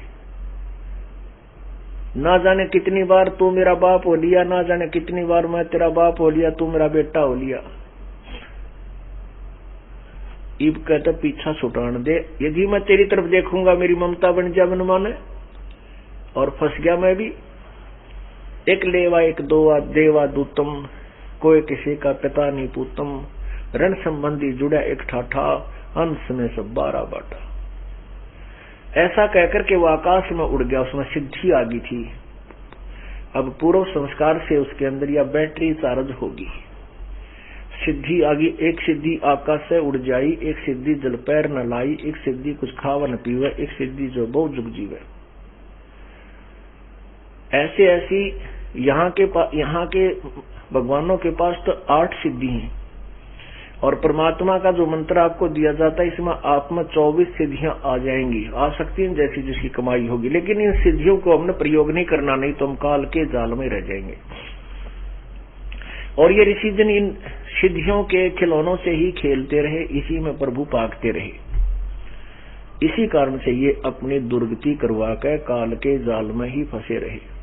ना जाने कितनी बार तू मेरा बाप हो लिया, ना जाने कितनी बार मैं तेरा बाप हो लिया, तू मेरा बेटा हो लिया। इब कहता पीछा छुटान दे, यदि मैं तेरी तरफ देखूंगा मेरी ममता बन जा मन माने। और फंस गया मैं भी। एक लेवा एक दोवा देवा दूतम, कोई किसी का पिता नहीं पूतम, रण संबंधी जुड़ा एक ठाठा, अंश में सब 12 बाटा। ऐसा कहकर के वो आकाश में उड़ गया, उसमें सिद्धि आ गई थी। अब पूर्व संस्कार से उसके अंदर या बैटरी चार्ज होगी, सिद्धि आ गई। एक सिद्धि आकाश से उड़ जाई, एक सिद्धि जल पैर न लाई, एक सिद्धि कुछ खावा न पीवे, एक सिद्धि जो बहु जुग जीवे। ऐसे ऐसी यहाँ के भगवानों के पास तो 8 सिद्धि हैं और परमात्मा का जो मंत्र आपको दिया जाता है इसमें आप में 24 सिद्धियां आ जाएंगी, आ सकती हैं जैसी जिसकी कमाई होगी। लेकिन इन सिद्धियों को हमने प्रयोग नहीं करना, नहीं तो हम काल के जाल में रह जाएंगे। और ये ऋषिजन इन सिद्धियों के खिलौनों से ही खेलते रहे, इसी में प्रभु पाकते रहे। इसी कारण से ये अपनी दुर्गति करवा कर काल के जाल में ही फंसे रहे।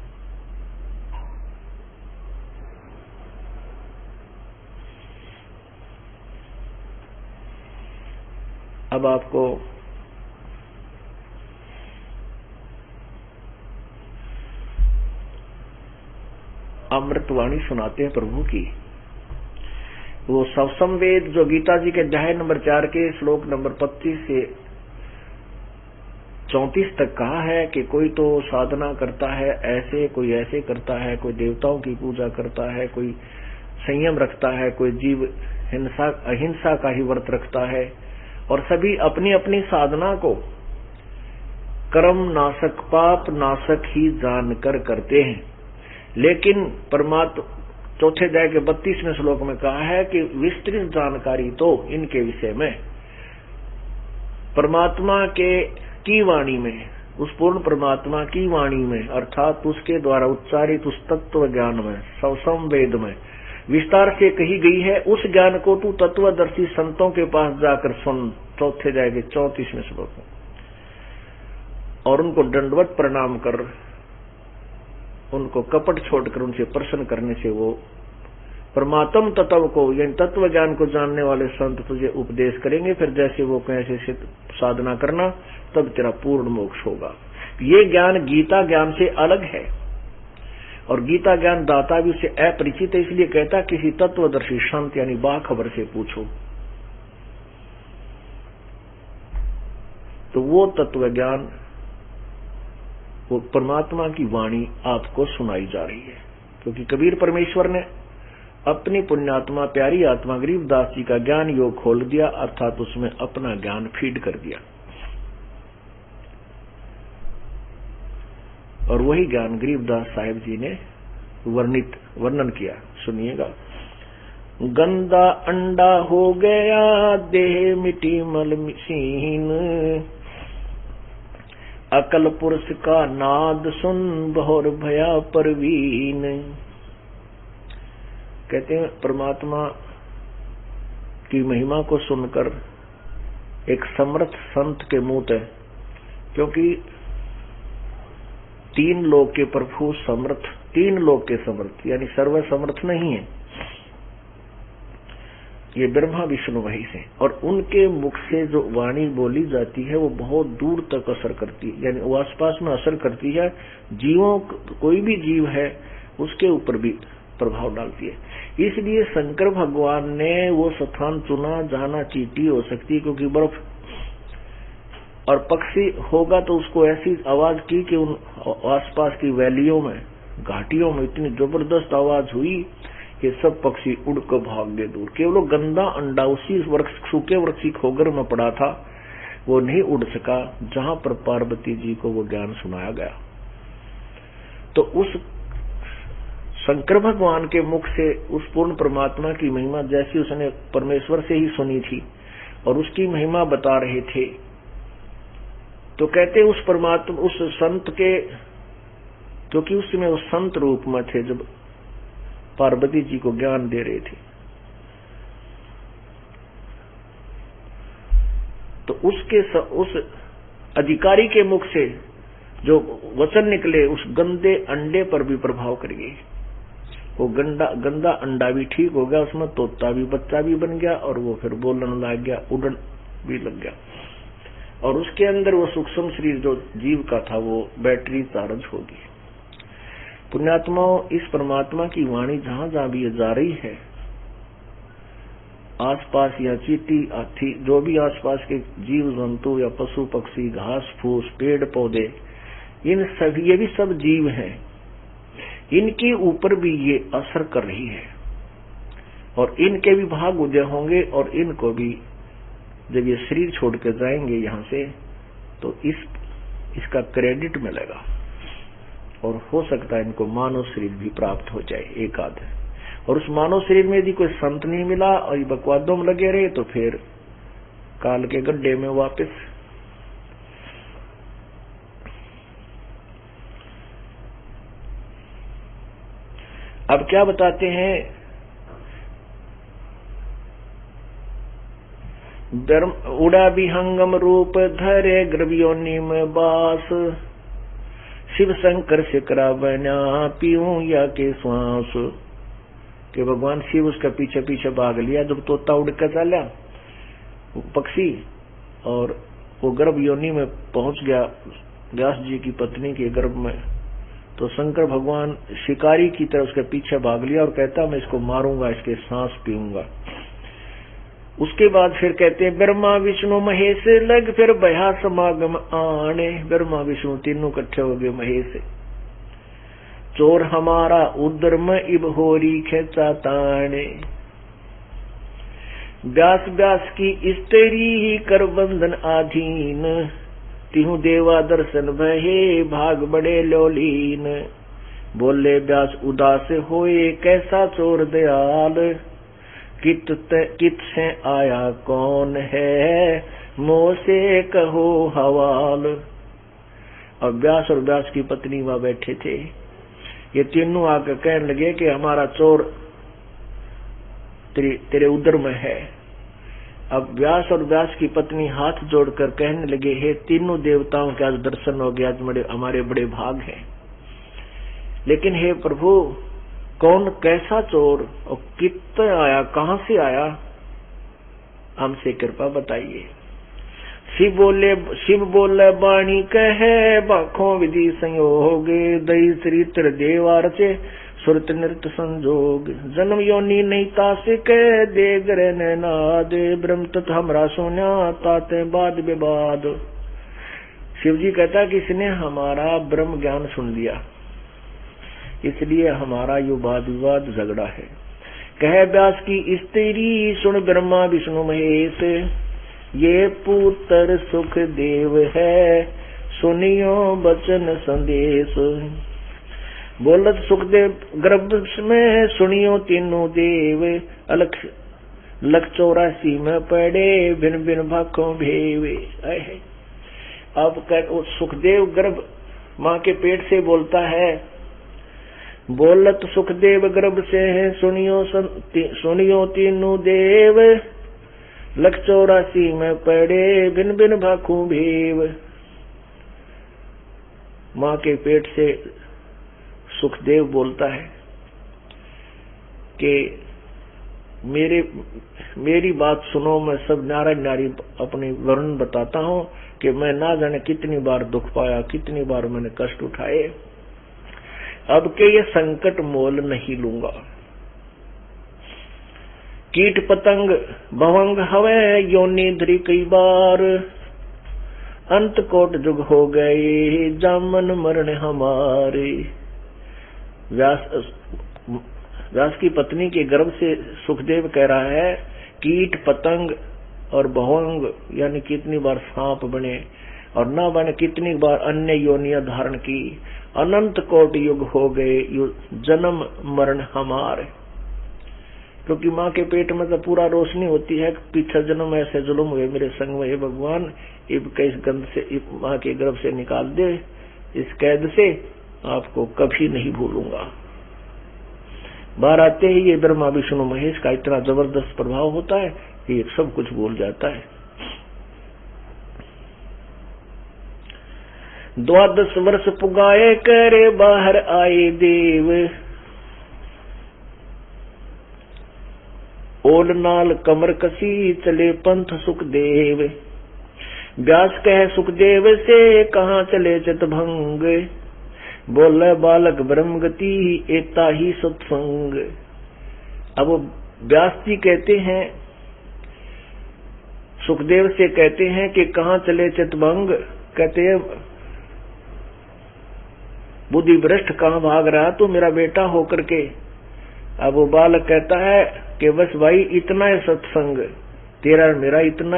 अब आपको अमृतवाणी सुनाते हैं प्रभु की। वो सवसंवेद जो गीता जी के अध्याय नंबर 4 के श्लोक नंबर 25 से 34 तक कहा है कि कोई तो साधना करता है ऐसे, कोई ऐसे करता है, कोई देवताओं की पूजा करता है, कोई संयम रखता है, कोई जीव अहिंसा का ही व्रत रखता है। और सभी अपनी अपनी साधना को कर्म नाशक पाप नाशक ही जानकर करते हैं। लेकिन परमात्मा चौथे अध्याय के 32वें श्लोक में कहा है कि विस्तृत जानकारी तो इनके विषय में परमात्मा की वाणी में, उस पूर्ण परमात्मा की वाणी में अर्थात उसके द्वारा उच्चारित उस तत्व ज्ञान में, सवसंवेद में विस्तार से कही गई है। उस ज्ञान को तू तत्वदर्शी संतों के पास जाकर सुन, चौथे अध्याय के 34वें श्लोक में, और उनको दंडवत प्रणाम कर, उनको कपट छोड़कर उनसे प्रश्न करने से वो परमात्म तत्व को यानी तत्व ज्ञान को जानने वाले संत तुझे उपदेश करेंगे। फिर जैसे वो कैसे साधना करना, तब तेरा पूर्ण मोक्ष होगा। ये ज्ञान गीता ज्ञान से अलग है। और गीता ज्ञान दाता भी उससे अपरिचित है, इसलिए कहता किसी तत्वदर्शी संत यानी बाखबर से पूछो। तो वो तत्व ज्ञान, वो परमात्मा की वाणी आपको सुनाई जा रही है, क्योंकि कबीर परमेश्वर ने अपनी पुण्यात्मा प्यारी आत्मा गरीबदास जी का ज्ञान योग खोल दिया, अर्थात उसमें अपना ज्ञान फीड कर दिया, और वही ज्ञान गरीबदास साहिब जी ने वर्णन किया। सुनिएगा। गंदा अंडा हो गया देह मिटी मल मिसीन, अकल पुरुष का नाद सुन बहुर भया परवीन। कहते हैं परमात्मा की महिमा को सुनकर एक समर्थ संत के मुंह है, क्योंकि तीन लोक के प्रभु समर्थ, तीन लोक के समर्थ यानी सर्व समर्थ नहीं है, ये ब्रह्मा विष्णु महेश है, और उनके मुख से जो वाणी बोली जाती है वो बहुत दूर तक असर करती है, यानी वो आसपास में असर करती है, जीवों कोई भी जीव है उसके ऊपर भी प्रभाव डालती है। इसलिए शंकर भगवान ने वो स्थान चुना जहां ना चींटी हो सकती, क्योंकि बर्फ और पक्षी होगा तो उसको ऐसी आवाज की कि उन आसपास की वैलियों में, घाटियों में इतनी जबरदस्त आवाज हुई कि सब पक्षी उड़ कर भाग गए दूर। केवल गंदा अंडा उसी वृक्ष, सूखे वृक्ष की खोगर में पड़ा था, वो नहीं उड़ सका जहां पर पार्वती जी को वो ज्ञान सुनाया गया। तो उस शंकर भगवान के मुख से उस पूर्ण परमात्मा की महिमा जैसी उसने परमेश्वर से ही सुनी थी और उसकी महिमा बता रहे थे, तो कहते उस परमात्मा, उस संत के, क्योंकि उस समय वो संत रूप में थे जब पार्वती जी को ज्ञान दे रहे थे, तो उस अधिकारी के मुख से जो वचन निकले उस गंदे अंडे पर भी प्रभाव कर गए। वो गंदा अंडा भी ठीक हो गया, उसमें तोता भी बच्चा भी बन गया और वो फिर बोलने लग गया, उड़न भी लग गया, और उसके अंदर वो सूक्ष्म शरीर जो जीव का था वो बैटरी चार्ज होगी। पुण्यात्माओं, इस परमात्मा की वाणी जहां जहां भी जा रही है, आसपास या चींटी हाथी जो भी आसपास के जीव जंतु या पशु पक्षी, घास फूस, पेड़ पौधे, इन सभी, ये भी सब जीव हैं, इनके ऊपर भी ये असर कर रही है, और इनके भी भाग उदय होंगे, और इनको भी जब ये शरीर छोड़ कर जाएंगे यहाँ से, तो इसका क्रेडिट मिलेगा, और हो सकता है इनको मानव शरीर भी प्राप्त हो जाए एक आध। और उस मानव शरीर में यदि कोई संत नहीं मिला और ये बकवादों में लगे रहे तो फिर काल के गड्ढे में वापस। अब क्या बताते हैं, उड़ा विहंगम रूप धरे ग्रवियोनि में बास, शिव शंकर से करा बना पीऊं या के श्वास। कि भगवान शिव उसका पीछे पीछे भाग लिया, जब तोता उड़ कर चला पक्षी और वो गर्भ योनि में पहुंच गया व्यास जी की पत्नी के गर्भ में, तो शंकर भगवान शिकारी की तरह उसके पीछे भाग लिया और कहता मैं इसको मारूंगा, इसके सांस पीऊंगा। उसके बाद फिर कहते हैं ब्रह्मा विष्णु महेश लग फिर बया समागम आने। ब्रह्मा विष्णु तीनों इकट्ठे हो गए महेश। चोर हमारा उदर में इब होरी खेचा ताने। व्यास व्यास की स्त्री ही कर बंधन आधीन, तिहु देवा दर्शन भये भाग बड़े लोलीन। बोले व्यास उदास होए कैसा चोर दयाल, कित से आया कौन है मोह से कहो हवाल। अब व्यास और व्यास की पत्नी वहां बैठे थे, ये तीनों आकर कहने लगे कि हमारा चोर तेरे उदर में है। अब व्यास और व्यास की पत्नी हाथ जोड़कर कहने लगे हे तीनों देवताओं के आज दर्शन हो गया, आज हमारे बड़े भाग हैं। लेकिन हे प्रभु कौन कैसा चोर और कितना आया, कहां से आया, हमसे कृपा बताइए। शिव बोले बाणी कहे बाखों विधि संयोग दई चरित्र देवार से सुरत नृत संजोग जन्म योनि नहीं तासिक दे गरे नाद ब्रह्म तत् हमरा सोन्या ताते बाद विवाद। शिव जी कहता कि इसने हमारा ब्रह्म ज्ञान सुन लिया, इसलिए हमारा यो वाद विवाद झगड़ा है। कह व्यास की स्त्री सुन ब्रह्मा विष्णु महेश ये पुत्र सुख देव है सुनियो बचन संदेश। बोलत सुखदेव गर्भ में सुनियो तीनों देव अलख लख 84 में पड़े बिन बिन भाखों भेवे। अब सुखदेव गर्भ माँ के पेट से बोलता है, बोलत सुखदेव गर्भ से है सुनियो तीनों देव लख 84 में पड़े बिन बिन भाखू भेव। माँ के पेट से सुखदेव बोलता है कि मेरी बात सुनो, मैं सब नारायण नारी अपनी वर्णन बताता हूँ कि मैं ना जाने कितनी बार दुख पाया, कितनी बार मैंने कष्ट उठाए, अब के ये संकट मोल नहीं लूंगा। कीट पतंग भवंग हवे योनि धरी कई बार अंत कोट जुग हो गए जामन मरण हमारे। व्यास की पत्नी के गर्भ से सुखदेव कह रहा है, कीट पतंग और भवंग यानी कितनी बार सांप बने और न बने, कितनी बार अन्य योनियां धारण की, अनंत कोट युग हो गए जन्म मरण हमारे। क्योंकि माँ के पेट में तो पूरा रोशनी होती है, पीछे जन्म ऐसे जुल्म हुए मेरे संग में, हे भगवान इब के इस गंध से माँ के गर्भ से निकाल दे, इस कैद से आपको कभी नहीं भूलूंगा। बाहर आते ही ये ब्रह्मा विष्णु महेश का इतना जबरदस्त प्रभाव होता है कि ये सब कुछ भूल जाता है। 12 वर्ष पुगाए करे बाहर आए देव ओल नाल कमर कसी चले पंथ सुखदेव। व्यास कहे सुखदेव से कहाँ चले चितभंग बोले बालक ब्रह्म गति एता ही सत्संग। अब व्यास जी कहते हैं, सुखदेव से कहते हैं कि कहाँ चले चितभंग, कहते हैं बुद्धि भ्रष्ट कहाँ भाग रहा तू मेरा बेटा होकर के। अब वो बालक कहता है कि बस भाई इतना ही सत्संग तेरा मेरा इतना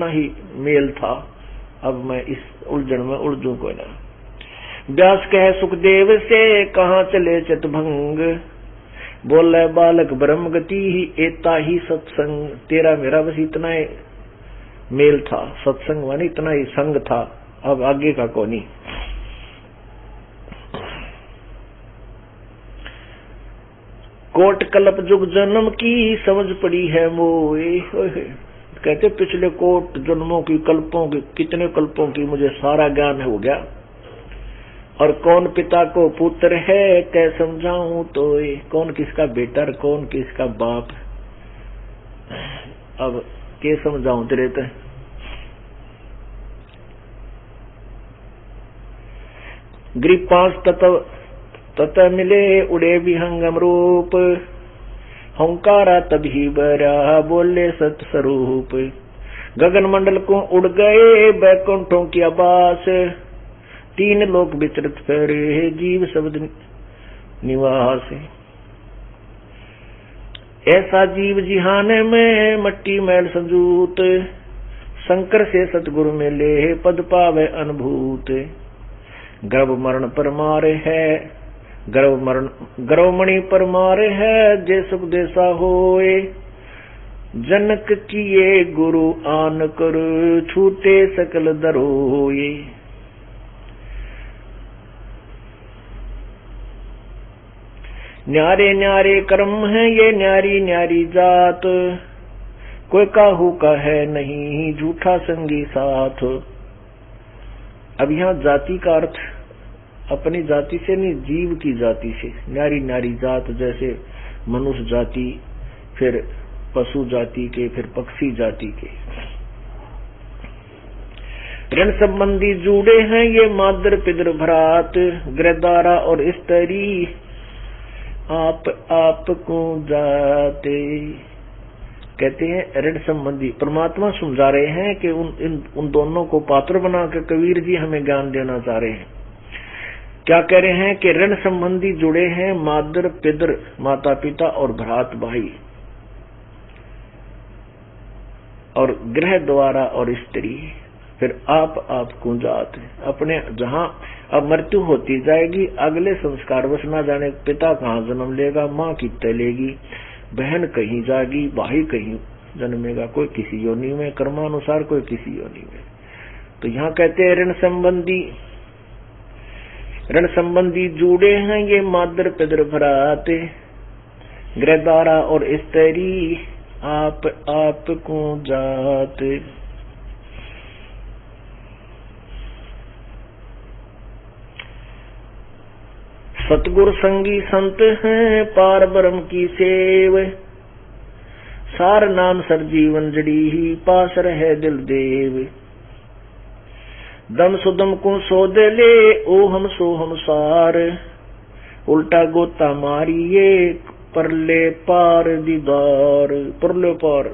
ही मेल था, अब मैं इस उलझन में उलझू कोई ना। व्यास कहे सुखदेव से कहाँ चले चितभंग बोले बालक ब्रह्म गति ही एता ही सत्संग। तेरा मेरा बस इतना ही मेल था, सत्संग मानी इतना ही संग था, अब आगे का कोनी। कोट कल्प जुग जन्म की समझ पड़ी है मोए। कहते पिछले कोट जन्मों की कल्पों की कितने कल्पों की मुझे सारा ज्ञान हो गया। और कौन पिता को पुत्र है कै समझाऊं तो कौन किसका बेटा कौन किसका बाप, अब के समझाऊं तेरे ते। ग्रीप 5 तत मिले उड़े विहंगम रूप हंकारा तभी बरा बोले सत स्वरूप। गगन मंडल को उड़ गए बैकुंठों की आबास 3 लोक विचरत करे जीव शब्द निवास। ऐसा जीव जिहाने में मट्टी मैल संजूत शंकर से सतगुरु में ले पद पावे अनुभूत। गर्भ मरण पर मारे है गर्व मणि पर मारे है जे सुख देसा होए। जनक किए गुरु आन कर छूटे सकल दरोए। न्यारे न्यारे कर्म है ये न्यारी न्यारी जात कोई काहू का है नहीं झूठा संगी साथ। अब यहाँ जाति का अर्थ अपनी जाति से नहीं जीव की जाति से। न्यारी न्यारी जात जैसे मनुष्य जाति, फिर पशु जाति के, फिर पक्षी जाति के। ऋण संबंधी जुड़े हैं ये मादर पितर भ्रात, गृहदारा और स्त्री आप को जाते। कहते हैं ऋण संबंधी, परमात्मा समझा रहे हैं कि उन दोनों को पात्र बनाकर कबीर जी हमें ज्ञान देना चाह रहे हैं। क्या कह रहे हैं कि ऋण संबंधी जुड़े हैं मादर पितर, माता पिता और भ्रात भाई, और गृह द्वारा और स्त्री, फिर आप कुंजात, अपने जहां अब मृत्यु होती जाएगी, अगले संस्कार बस ना जाने पिता कहाँ जन्म लेगा, माँ कितने लेगी, बहन कहीं जाएगी, भाई कहीं जन्मेगा, कोई किसी योनि में कर्मानुसार, कोई किसी योनि में। तो यहाँ कहते हैं ऋण संबंधी जुड़े हैं ये मादर पितर भ्रात, गृहदारा और स्त्री आप को जात। सतगुर संगी संत हैं पार ब्रह्म की सेव, सार नाम सर जीवन जड़ी ही पास रहे दिल देव। दम सुदम को सोद ले ओ हम सो हम सार, उल्टा गोता मारिए परले पार दीदार, परले पार।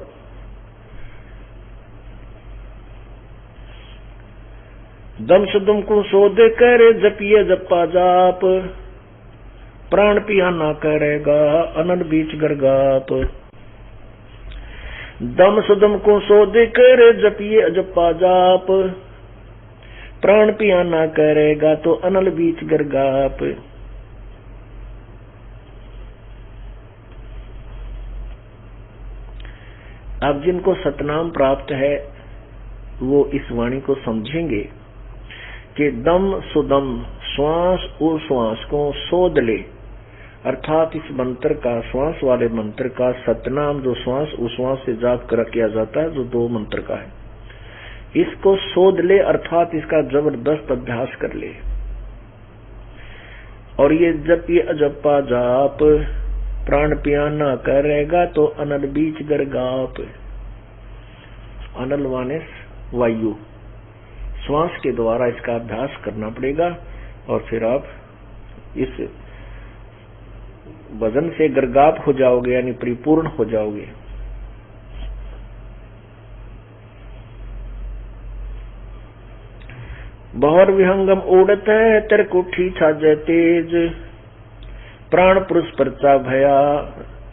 दम सुदम को सोद कर जपिए जपा जाप, प्राण पिया ना करेगा अनंत बीच गरगाप। दम सुदम को सोद कर जपिए जपा जाप, प्राण पिया ना करेगा तो अनल बीच गरगाप। अब जिनको सतनाम प्राप्त है वो इस वाणी को समझेंगे कि दम सुदम, श्वास और श्वास को सोध ले, अर्थात इस मंत्र का, श्वास वाले मंत्र का सतनाम जो श्वास उश्वास से जाप कर किया जाता है, जो 2 मंत्र का है, इसको सोध ले, अर्थात इसका जबरदस्त अभ्यास कर ले। और ये जप ये अजपा जाप, प्राण पिया ना करेगा तो अनल बीच गरगाप। अनल माने वायु, श्वास के द्वारा इसका अभ्यास करना पड़ेगा और फिर आप इस वजन से गरगाप हो जाओगे, यानी परिपूर्ण हो जाओगे। बहुर विहंगम उड़त है तिरकुठी छाजे तेज, प्राण पुरुष परचा भया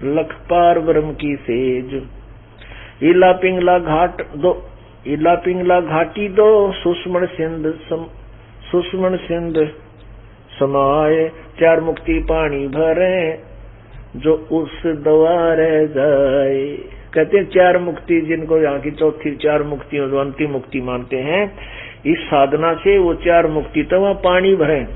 लख पार ब्रह्म की सेज। इला पिंगला घाटी दो सुषमण सिंध समाये, 4 मुक्ति पानी भरे जो उस द्वार जाए। कहते हैं 4 मुक्ति, जिनको यहाँ की चौथी 4 मुक्तियों जो अंतिम मुक्ति मानते हैं, इस साधना से वो 4 मुक्ति तो वहां पानी भरे।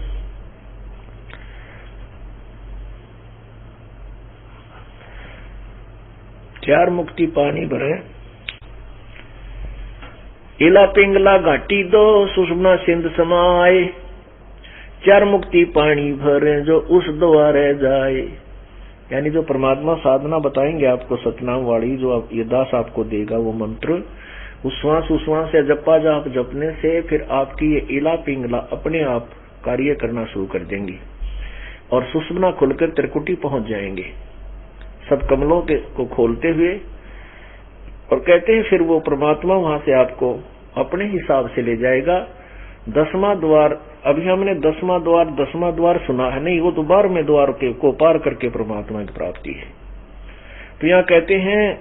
चार मुक्ति पानी भरे। इला पिंगला घाटी दो सुषमना सिंध समाये, 4 मुक्ति पानी भरे जो उस द्वारे जाए। यानी जो परमात्मा साधना बताएंगे आपको सतनाम वाली, जो ये दास आपको देगा वो मंत्र, उश्वास से जपा जाप जपने से फिर आपकी ये इला पिंगला अपने आप कार्य करना शुरू कर देंगी और सुषमना खुलकर त्रिकुटी पहुंच जाएंगे, सब कमलों को खोलते हुए। और कहते हैं फिर वो परमात्मा वहां से आपको अपने हिसाब से ले जाएगा। 10वां द्वार, अभी हमने 10वां द्वार सुना है नहीं, वो तो 12वें द्वार को पार करके परमात्मा की प्राप्ति है। तो यहाँ कहते हैं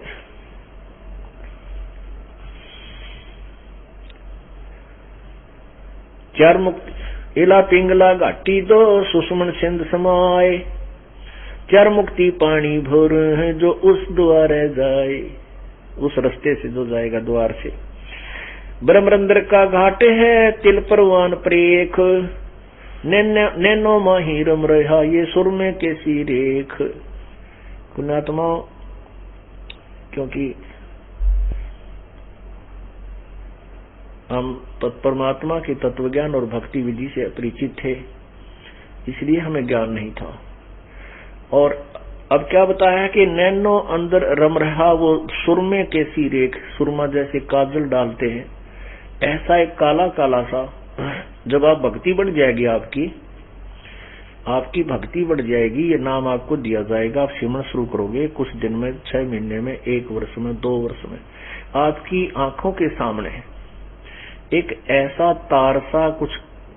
चार मुक्ति इला पिंगला घाटी दो सुषमन सिंध समाये, 4 मुक्ति पानी भोर है जो उस द्वारे जाए, उस रास्ते से जो जाएगा द्वार से। ब्रह्मरंद्र का घाट है तिल परवान प्रेख, नैनो माही रम रहा ये सुर में कैसी रेख। पुण्यात्मा, क्योंकि हम परमात्मा के तत्वज्ञान और भक्ति विधि से अपरिचित थे, इसलिए हमें ज्ञान नहीं था। और अब क्या बताया कि नैनो अंदर रम रहा वो सुरमे कैसी रेख, सुरमा जैसे काजल डालते हैं ऐसा एक काला काला सा, जब आप भक्ति बढ़ जाएगी, आपकी भक्ति बढ़ जाएगी, ये नाम आपको दिया जाएगा, आप सिमरन शुरू करोगे, कुछ दिन में, 6 महीने में, 1 वर्ष में, 2 वर्ष में आपकी आंखों के सामने एक ऐसा तार सा, कुछ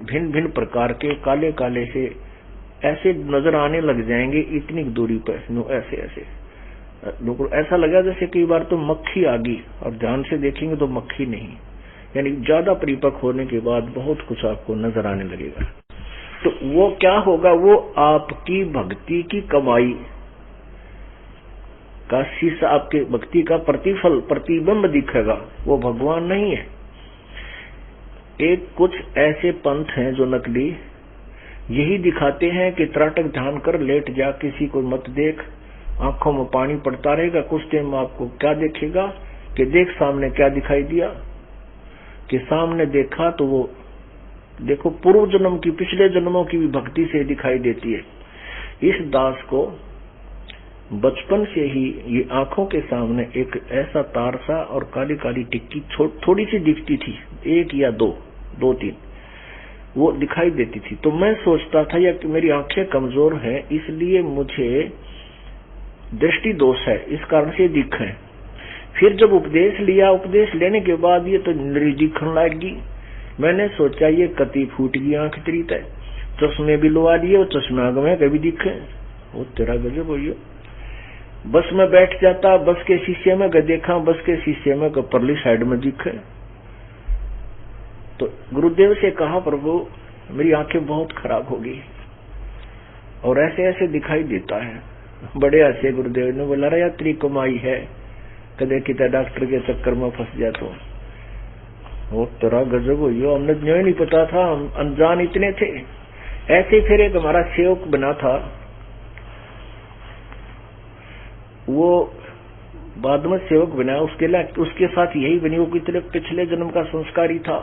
भिन्न भिन्न प्रकार के काले काले से ऐसे नजर आने लग जाएंगे, इतनी दूरी पर, ऐसे ऐसे ऐसा लगा जैसे कई बार तो मक्खी आ गई, और ध्यान से देखेंगे तो मक्खी नहीं, यानी ज्यादा परिपक्व होने के बाद बहुत कुछ आपको नजर आने लगेगा। तो वो क्या होगा, वो आपकी भक्ति की कमाई का शीशा, आपके भक्ति का प्रतिफल, प्रतिबिंब दिखेगा, वो भगवान नहीं है। एक कुछ ऐसे पंथ हैं जो नकली यही दिखाते हैं कि त्राटक ध्यान कर, लेट जा, किसी को मत देख, आंखों में पानी पड़ता रहेगा, कुछ टाइम आपको क्या देखेगा कि देख सामने क्या दिखाई दिया, कि सामने देखा तो वो देखो पूर्व जन्म की, पिछले जन्मों की भी भक्ति से दिखाई देती है। इस दास को बचपन से ही ये आंखों के सामने एक ऐसा तार सा और काली काली टिक्की थोड़ी सी दिखती थी, 1 या 2-3 वो दिखाई देती थी। तो मैं सोचता था या कि मेरी आंखें कमजोर हैं, इसलिए मुझे दृष्टि दोष है, इस कारण से दिखे। फिर जब उपदेश लिया, उपदेश लेने के बाद ये तो दिखने लगी, मैंने सोचा ये कति फूट गई आंख तेरी तय, चश्मे भी लुआ लिए, और चश्मा में कभी दिखे, वो तेरा गजब हो। बस में बैठ जाता, बस के शीशे में देखा, बस के शीशे में परली साइड में दिखे। तो गुरुदेव से कहा, प्रभु मेरी आंखें बहुत खराब हो गई और ऐसे ऐसे दिखाई देता है। बड़े हंसे गुरुदेव ने, बोला रे यात्री कमाई है, कदे कितना डॉक्टर के चक्कर में फंस जा तो। वो तेरा गजब हो, हमने जो नहीं पता था, हम अनजान इतने थे। ऐसे फिर एक हमारा सेवक बना था, वो बाद में सेवक बना, उसके साथ यही बनी, वो कितने पिछले जन्म का संस्कारी था।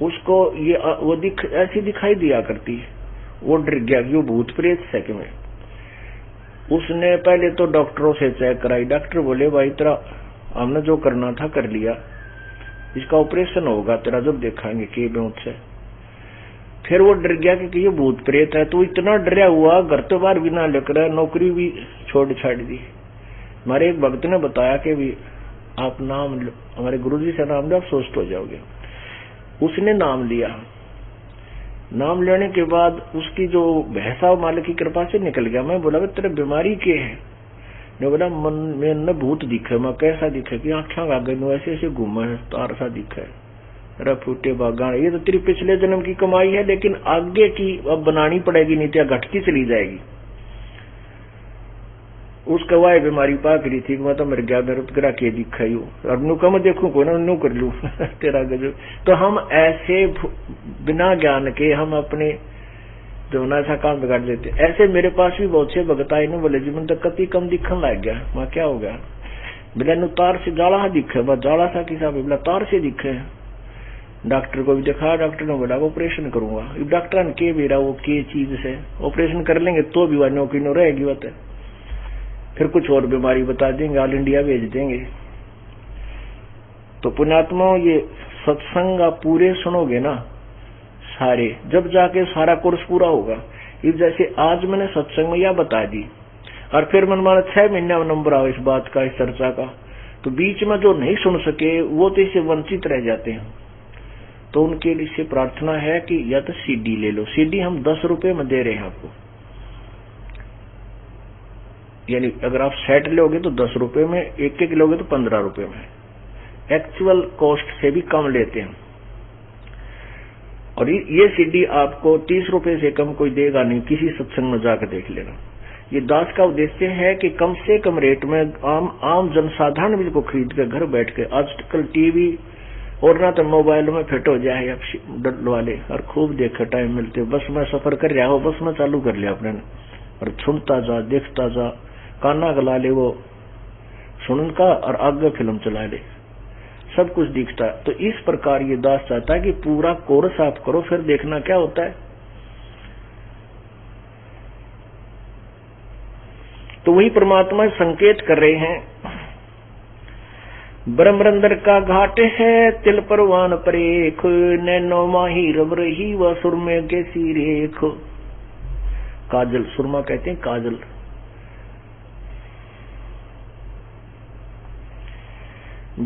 उसको ये वो ऐसी दिखाई दिया करती, वो डर गया कि वो भूत प्रेत है कि मैं। उसने पहले तो डॉक्टरों से चेक कराई, डॉक्टर बोले भाई तेरा हमने जो करना था कर लिया, इसका ऑपरेशन होगा तेरा जब देखाएंगे के बेहोश है। फिर वो डर गया कि ये भूत प्रेत है, तो इतना डरा हुआ घर तो बाहर भी ना निकला, नौकरी भी छोड़ छाड़ दी। हमारे एक भक्त ने बताया कि भी आप नाम, हमारे गुरुजी से नाम लो, आप स्वस्थ हो जाओगे। उसने नाम लिया, नाम लेने के बाद उसकी जो भैंसा मालिक की कृपा से निकल गया। मैं बोला तेरे बीमारी के है? ने बोला मन में न भूत दिखे। मैं कैसा दिखे? कि आंखें आगे ऐसे ऐसे घूमे है, तार सा दिखे, फूटे बागान। ये तो तेरी पिछले जन्म की कमाई है, लेकिन आगे की अब बनानी पड़ेगी, नहीं तो घटती चली जाएगी। उसका वाय बीमारी पाक रही थी, मैं तो मर गया, मेरे तेरा के दिखा यू, अब नु कम देखू को ना कर लू तेरा गजब। तो हम ऐसे बिना ज्ञान के हम अपने जो ना ऐसा काम बिगाड़ देते। ऐसे मेरे पास भी बहुत से भगत आए, बोले जी मैंने तो कति कम दिखने लग गया। मैं क्या हो गया? बोला नु तार से जाला दिखे, बस जाला सा किसा बोला तार से दिखे। डॉक्टर को भी दिखा, डॉक्टर ने बोला ऑपरेशन करूंगा। डॉक्टर ने के बेरा वो के चीज से ऑपरेशन कर लेंगे तो भी वह नौकरी न रहेगी, बात है। फिर कुछ और बीमारी बता देंगे, ऑल इंडिया भेज देंगे। तो पुण्यात्मा, ये सत्संग आप पूरे सुनोगे ना सारे, जब जाके सारा कोर्स पूरा होगा। इस जैसे आज मैंने सत्संग में यह बता दी, और फिर मन माना 6 महीने में नंबर आओ इस बात का, इस चर्चा का, तो बीच में जो नहीं सुन सके वो तो इससे वंचित रह जाते हैं। तो उनके लिए प्रार्थना है कि या तो सीडी ले लो। सीडी हम 10 रुपए में दे रहे हैं आपको, यानी अगर आप सेट लोगे तो 10 रुपए में, एक लोगे तो 15 रुपए में। एक्चुअल कॉस्ट से भी कम लेते हैं। और ये सीडी आपको 30 रुपए से कम कोई देगा नहीं, किसी सत्संग में जाकर देख लेना। ये दास का उद्देश्य है कि कम से कम रेट में आम जनसाधारण भी को खरीद कर घर बैठ के, आजकल टीवी और ना तो मोबाइल में फिट हो जाए डलवा ले और खूब देखे, टाइम मिलते। बस में सफर कर रहा हो, बस में चालू कर लिया अपने, और सुनता जा, देखता जा, काना गला ले वो सुन का, और आगे फिल्म चला ले, सब कुछ दिखता है। तो इस प्रकार ये दास चाहता है कि पूरा कोर्स आप करो, फिर देखना क्या होता है। तो वही परमात्मा संकेत कर रहे हैं, ब्रह्मरंदर का घाट है तिल परवान परेख, नैनो माही रब रही व सुरमे के सी रेख। काजल, सुरमा कहते हैं काजल।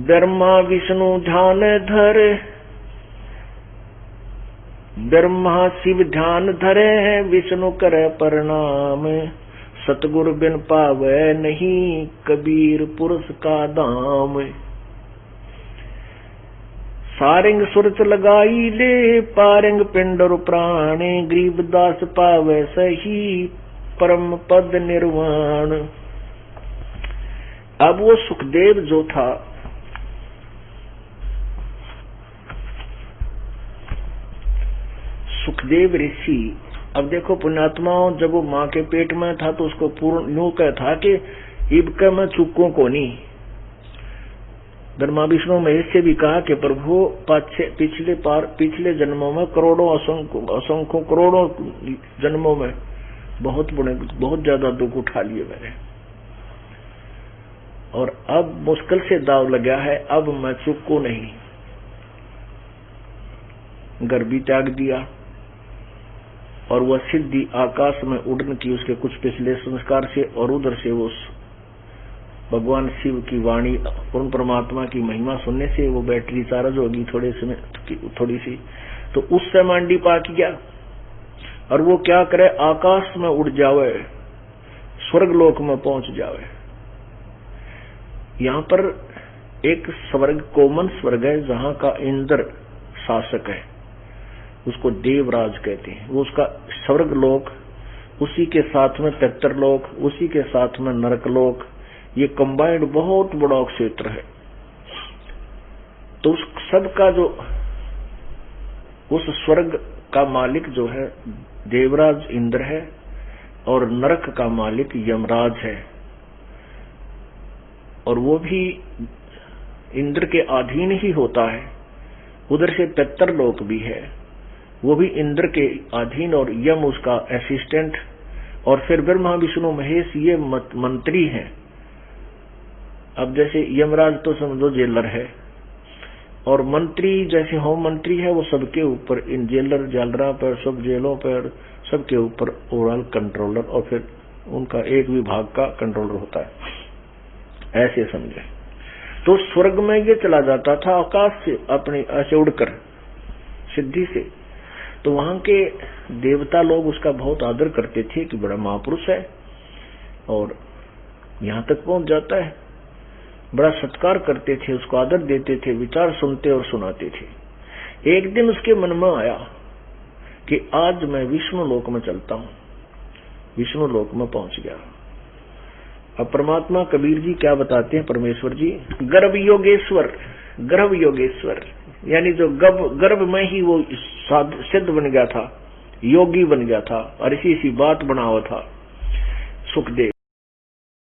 ब्रह्मा विष्णु ध्यान धर, ब्रह्मा शिव ध्यान धरे, विष्णु करे प्रणाम, सतगुरु बिन पावे नहीं, कबीर पुरुष का दाम। सारंग सुरत लगाई ले, पारंग पिंड और प्राण, गरीबदास पावे सही, परम पद निर्वाण। अब वो सुखदेव जो था, सुखदेव ऋषि, अब देखो पुण्यात्माओं, जब वो माँ के पेट में था तो उसको पूर्ण यूं कह था कि इब का मैं चुकों को नहीं। ब्रह्मा विष्णु महेश से भी कहा कि प्रभु पिछले जन्मों में करोड़ों असंख्यों करोड़ों जन्मों में बहुत ज्यादा दुख उठा लिए मैंने, और अब मुश्किल से दाव लगा है, अब मैं चुको नहीं। घर भी त्याग दिया और वह सिद्धि आकाश में उड़न की उसके कुछ पिछले संस्कार से, और उधर से वो भगवान शिव की वाणी, पूर्ण परमात्मा की महिमा सुनने से वो बैटरी चार्ज होगी थोड़ी सी, तो उससे मांडी पाक गया और वो क्या करे, आकाश में उड़ जावे, स्वर्ग लोक में पहुंच जावे। यहाँ पर एक स्वर्ग कोमन स्वर्ग है जहाँ का इंद्र शासक है, उसको देवराज कहते हैं। वो उसका स्वर्ग लोक, उसी के साथ में पितरलोक, उसी के साथ में नरकलोक, ये कंबाइंड बहुत बड़ा क्षेत्र है। तो उस सब का जो उस स्वर्ग का मालिक जो है देवराज इंद्र है, और नरक का मालिक यमराज है, और वो भी इंद्र के अधीन ही होता है। उधर से पितरलोक भी है, वो भी इंद्र के अधीन, और यम उसका असिस्टेंट, और फिर ब्रह्मा विष्णु महेश ये मंत्री हैं। अब जैसे यमराज तो समझो जेलर है, और मंत्री जैसे होम मंत्री है, वो सबके ऊपर, इन जेलर जालरा पर, सब जेलों पर, सबके ऊपर ओवरऑल कंट्रोलर, और फिर उनका एक विभाग का कंट्रोलर होता है, ऐसे समझे। तो स्वर्ग में ये चला जाता था आकाश से अपने ऐसे उड़कर सिद्धि से, तो वहां के देवता लोग उसका बहुत आदर करते थे कि बड़ा महापुरुष है, और यहां तक पहुंच जाता है, बड़ा सत्कार करते थे, उसको आदर देते थे, विचार सुनते और सुनाते थे। एक दिन उसके मन में आया कि आज मैं विष्णु लोक में चलता हूं, विष्णु लोक में पहुंच गया। अब परमात्मा कबीर जी क्या बताते हैं, परमेश्वर जी गर्भ योगेश्वर, गर्भ योगेश्वर यानी जो गर्भ में ही वो सिद्ध बन गया था, योगी बन गया था, और इसी बात बना हुआ था सुखदेव।